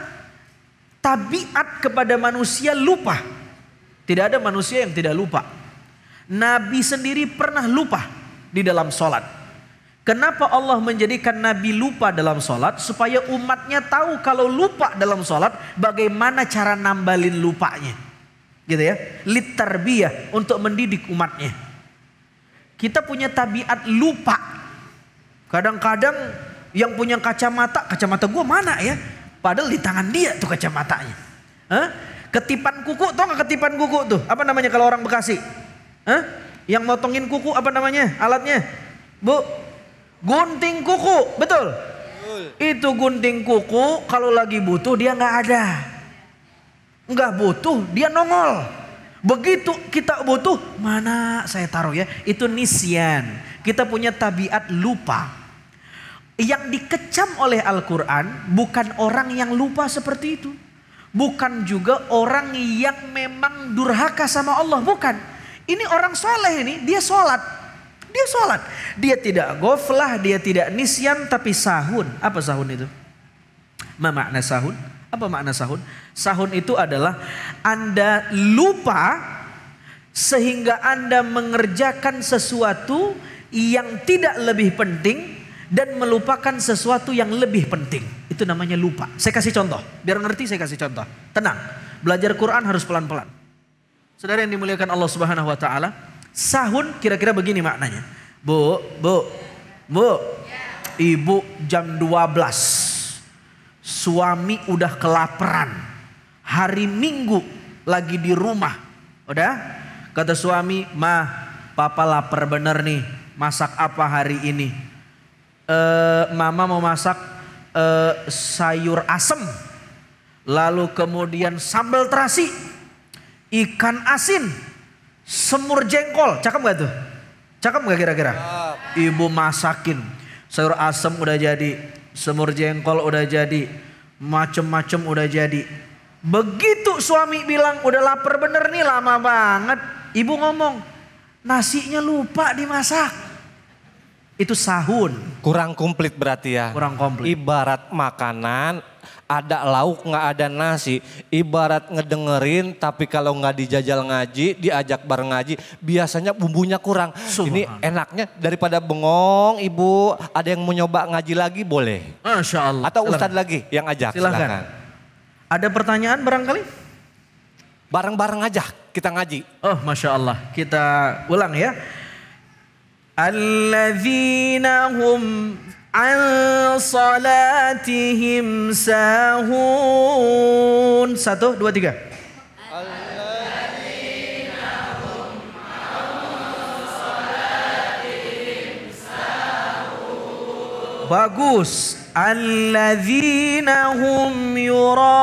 K: tabiat kepada manusia lupa. Tidak ada manusia yang tidak lupa. Nabi sendiri pernah lupa di dalam sholat. Kenapa Allah menjadikan Nabi lupa dalam sholat? Supaya umatnya tahu kalau lupa dalam sholat bagaimana cara nambalin lupanya. Gitu ya. Litarbiyah, untuk mendidik umatnya. Kita punya tabiat lupa. Kadang-kadang yang punya kacamata gue mana ya? Padahal di tangan dia tuh kacamatanya. Ketipan kuku, tau gak ketipan kuku tuh? Apa namanya kalau orang Bekasi? Yang motongin kuku apa namanya alatnya? Bu, gunting kuku, betul? Itu gunting kuku kalau lagi butuh dia nggak ada. Nggak butuh dia nongol. Begitu kita butuh, mana saya taruh ya? Itu nisyan. Kita punya tabiat lupa. Yang dikecam oleh Al-Quran bukan orang yang lupa seperti itu. Bukan juga orang yang memang durhaka sama Allah. Bukan. Ini orang soleh ini, dia sholat. Dia sholat. Dia tidak ghaflah, dia tidak nisyan, tapi sahun. Apa sahun itu? Ma makna sahun? Apa makna sahun? Sahun itu adalah Anda lupa sehingga Anda mengerjakan sesuatu yang tidak lebih penting dan melupakan sesuatu yang lebih penting. Itu namanya lupa. Saya kasih contoh. Biar ngerti saya kasih contoh. Tenang. Belajar Quran harus pelan-pelan. Saudara yang dimuliakan Allah Subhanahu wa taala, sahun kira-kira begini maknanya. Bu, ibu jam 12. Suami udah kelaparan. Hari Minggu lagi di rumah. Udah? Kata suami, "Mah, papa lapar bener nih. Masak apa hari ini?" Mama mau masak sayur asem. Lalu kemudian sambal terasi. Ikan asin, semur jengkol, cakep gak tuh? Cakep gak kira-kira? Ibu masakin, sayur asem udah jadi, semur jengkol udah jadi, macem-macem udah jadi. Begitu suami bilang udah lapar bener nih, lama banget. Ibu ngomong, nasinya lupa dimasak. Itu sahun.
J: Kurang komplit berarti ya.
K: Kurang komplit.
J: Ibarat makanan, ada lauk nggak ada nasi. Ibarat ngedengerin tapi kalau nggak dijajal ngaji, diajak bareng ngaji, biasanya bumbunya kurang. Ini enaknya daripada bengong ibu, ada yang mau nyoba ngaji lagi boleh.
K: Masya Allah.
J: Atau Ustadz lagi yang ajak.
K: Silakan. Ada pertanyaan barangkali?
J: Bareng-bareng aja kita ngaji.
K: Oh Masya Allah. Kita ulang ya. Alladzina hum an salatihim sahun. 1, 2, 3. Alladzina hum an salatihim sahun. Bagus. Alladzina hum yura'un.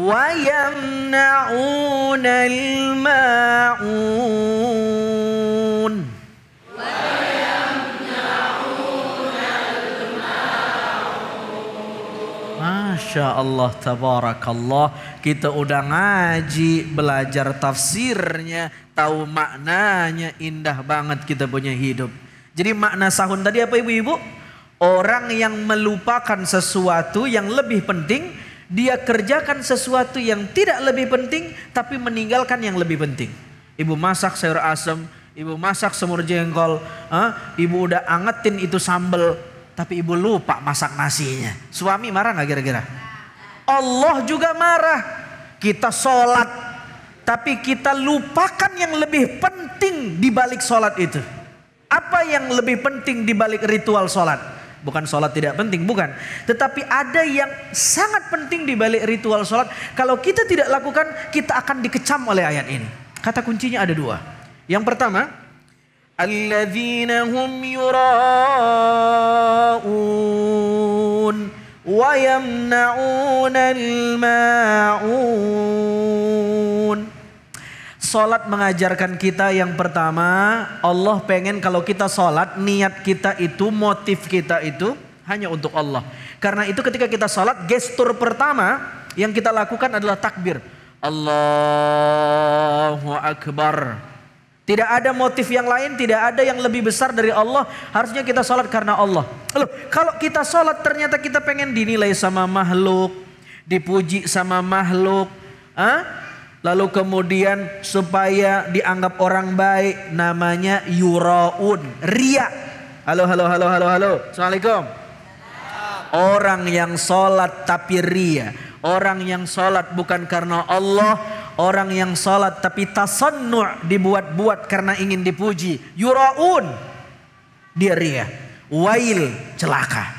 K: وَيَمْنَعُونَ الْمَاعُونَ. Masya Allah, tabarakallah. Kita udah ngaji, belajar tafsirnya, tahu maknanya, indah banget kita punya hidup. Jadi makna sahun tadi apa ibu-ibu? Orang yang melupakan sesuatu yang lebih penting, dia kerjakan sesuatu yang tidak lebih penting tapi meninggalkan yang lebih penting. Ibu masak sayur asem, ibu masak semur jengkol, ibu udah angetin itu sambal, tapi ibu lupa masak nasinya. Suami marah gak kira-kira? Allah juga marah. Kita sholat, tapi kita lupakan yang lebih penting di balik sholat itu. Apa yang lebih penting di balik ritual sholat? Bukan sholat tidak penting, bukan. Tetapi ada yang sangat penting di balik ritual sholat. Kalau kita tidak lakukan, kita akan dikecam oleh ayat ini. Kata kuncinya ada dua. Yang pertama, alladzina hum yura'un wa yamna'unal ma'un. Salat mengajarkan kita yang pertama, Allah pengen kalau kita salat, niat kita itu, motif kita itu hanya untuk Allah. Karena itu ketika kita salat, gestur pertama yang kita lakukan adalah takbir. Allahu Akbar. Tidak ada motif yang lain, tidak ada yang lebih besar dari Allah. Harusnya kita salat karena Allah. Loh, kalau kita salat ternyata kita pengen dinilai sama makhluk, dipuji sama makhluk, lalu kemudian supaya dianggap orang baik, namanya yuraun, riya. Halo. Assalamualaikum. Orang yang sholat tapi riya, orang yang sholat bukan karena Allah, orang yang sholat tapi tasannu' dibuat-buat karena ingin dipuji, yuraun, dia riya. Wail, celaka.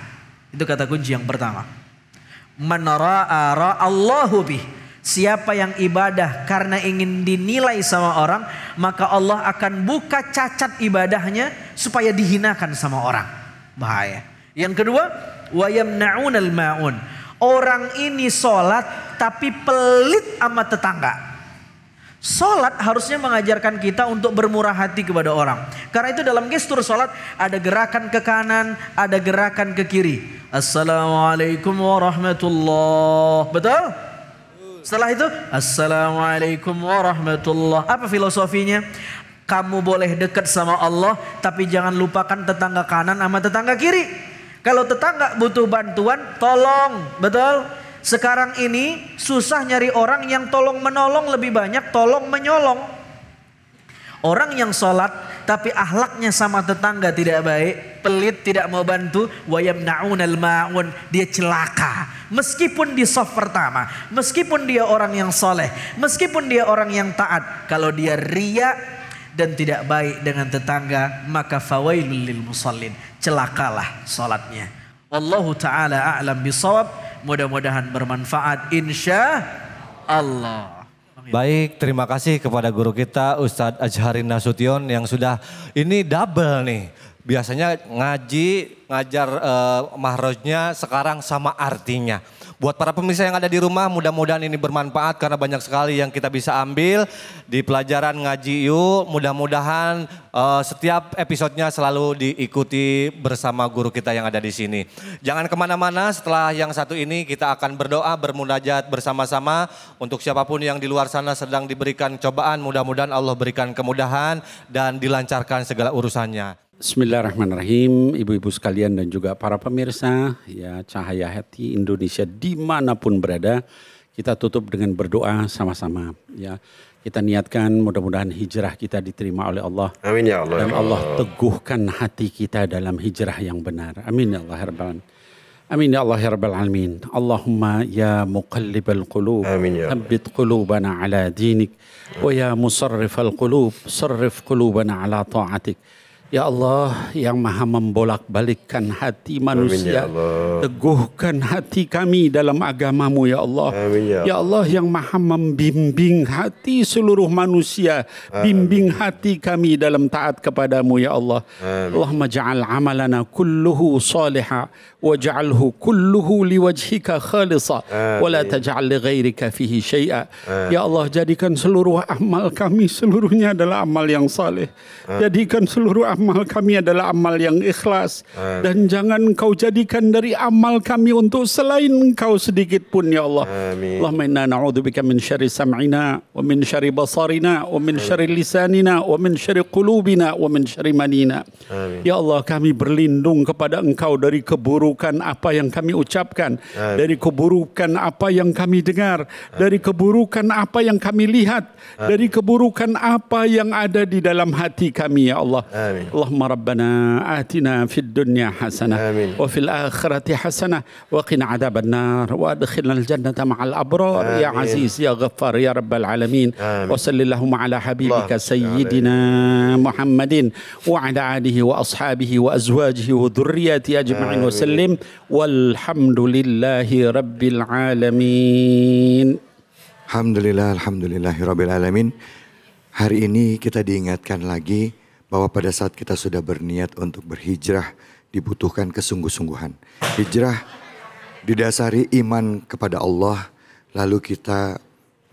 K: Itu kata kunci yang pertama. Man ra'a ra'allahu bih. Siapa yang ibadah karena ingin dinilai sama orang, maka Allah akan buka cacat ibadahnya supaya dihinakan sama orang. Bahaya. Yang kedua, wa yamna'unal ma'un. Orang ini sholat tapi pelit sama tetangga. Sholat harusnya mengajarkan kita untuk bermurah hati kepada orang. Karena itu dalam gestur sholat ada gerakan ke kanan, ada gerakan ke kiri. Assalamualaikum warahmatullahi. Betul? Setelah itu, Assalamualaikum warahmatullah. Apa filosofinya? Kamu boleh dekat sama Allah, tapi jangan lupakan tetangga kanan sama tetangga kiri. Kalau tetangga butuh bantuan, tolong. Betul? Sekarang ini susah nyari orang yang tolong menolong, lebih banyak tolong menyolong. Orang yang sholat tapi akhlaknya sama tetangga tidak baik, pelit, tidak mau bantu, wa yamna'unal ma'un, dia celaka. Meskipun di shaf pertama, meskipun dia orang yang soleh, meskipun dia orang yang taat, kalau dia riya dan tidak baik dengan tetangga, maka fawailul lil musallin, celakalah salatnya. Wallahu taala a'lam bisawab. Mudah-mudahan bermanfaat insya Allah.
J: Baik, terima kasih kepada guru kita Ustadz Azharin Nasution yang sudah ini double nih. Biasanya ngajar mahrojnya, sekarang sama artinya. Buat para pemirsa yang ada di rumah, mudah-mudahan ini bermanfaat karena banyak sekali yang kita bisa ambil di pelajaran ngaji yuk. Mudah-mudahan setiap episodenya selalu diikuti bersama guru kita yang ada di sini. Jangan kemana-mana, setelah yang satu ini kita akan berdoa, bermunajat bersama-sama. Untuk siapapun yang di luar sana sedang diberikan cobaan, mudah-mudahan Allah berikan kemudahan dan dilancarkan segala urusannya.
F: Bismillahirrahmanirrahim, ibu-ibu sekalian dan juga para pemirsa ya Cahaya Hati Indonesia dimanapun berada, kita tutup dengan berdoa sama-sama ya. Kita niatkan mudah-mudahan hijrah kita diterima oleh Allah.
O: Amin ya Allah.
F: Dan Allah teguhkan hati kita dalam hijrah yang benar. Amin ya Allah ya Rabbal Alamin. Amin ya Allah ya Rabbal Alamin. Allahumma ya muqallibal qulub, thabbit qulubana ala dinik, wa ya musarrifal qulub, sarrif qulubana ala ta'atik. Ya Allah yang maha membolak-balikkan hati manusia,
O: Amin, ya Allah.
F: Teguhkan hati kami dalam agamamu ya Allah.
O: Amin, ya
F: Allah yang maha membimbing hati seluruh manusia, bimbing hati kami dalam taat kepadamu ya Allah. Allahumma ja'al amalana kulluhu salihah waj'alhu kulluhu liwajhika khalisa wa la taj'al li ghairika fihi syai'a. Ya Allah, jadikan seluruh amal kami seluruhnya adalah amal yang saleh. Jadikan seluruh amal kami adalah amal yang ikhlas. Dan jangan Engkau jadikan dari amal kami untuk selain Engkau sedikit pun ya Allah. Allahumma inna na'udzubika min syarri sam'ina wa min syarri basarina wa min syarri lisanina wa min syarri qulubina wa min syarri manina. Ya Allah, kami berlindung kepada Engkau dari keburukan keburukan apa yang kami ucapkan, dari keburukan apa yang kami dengar, dari keburukan apa yang kami lihat, dari keburukan apa yang ada di dalam hati kami ya Allah. Allahumma rabbana atina fid dunya hasanah wa fil akhirati hasanah wa qina adzaban nar wa adkhilna al jannata ma'al abrar ya aziz ya ghaffar ya rabbal alamin. Wa sallallahu ala habibika sayyidina Muhammadin wa ala alihi wa ashabihi wa azwajihi wa dhurriyyati ajma'in wa sallim walhamdulillahi rabbil alamin.
G: Alhamdulillahi rabbil alamin. Hari ini kita diingatkan lagi bahwa pada saat kita sudah berniat untuk berhijrah dibutuhkan kesungguh-sungguhan. Hijrah didasari iman kepada Allah, lalu kita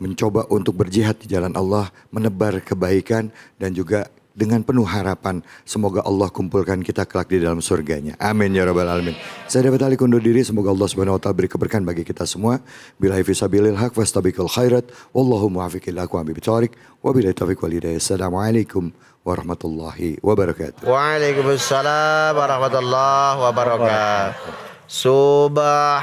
G: mencoba untuk berjihad di jalan Allah, menebar kebaikan dan juga dengan penuh harapan semoga Allah kumpulkan kita kelak di dalam surganya. Amin ya rabbal alamin. Saya David Ali undur diri, semoga Allah Subhanahu wa taala beri keberkahan bagi kita semua. Billahi fisabilil haq fastabiqul khairat wallahu muwaffiq ila aqwamit thoriq wa billahi taufiq wal hidayah. Assalamualaikum warahmatullahi wabarakatuh.
O: Waalaikumsalam warahmatullahi wabarakatuh. Subhanallah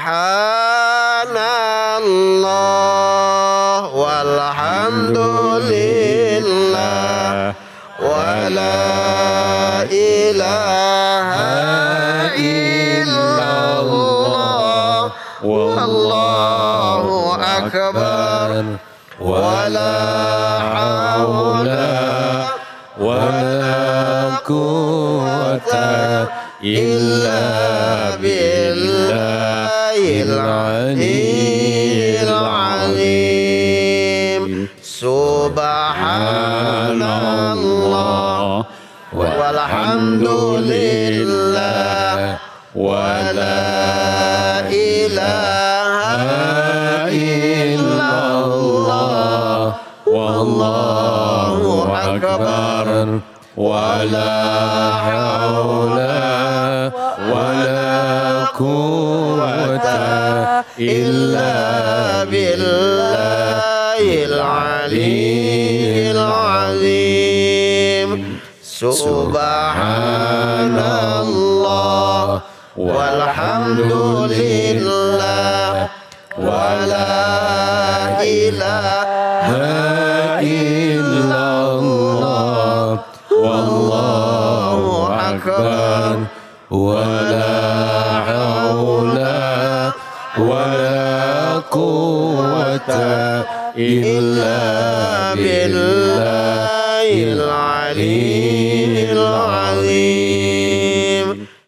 O: walhamdulillah wa la ilaha illallah wallahu akbar wa la hawla wa la quwwata illa billahil aliyyil azim. Subhanallah walhamdulillah wa la ilaha illallah wallahu akbar wa la hawla wa la quwwata illa billahil aliyyil azim. Subhanallah walhamdulillah wa la ilaha illallah wallahu akbar wa la hawla wa la quwwata illa billahil aliyyil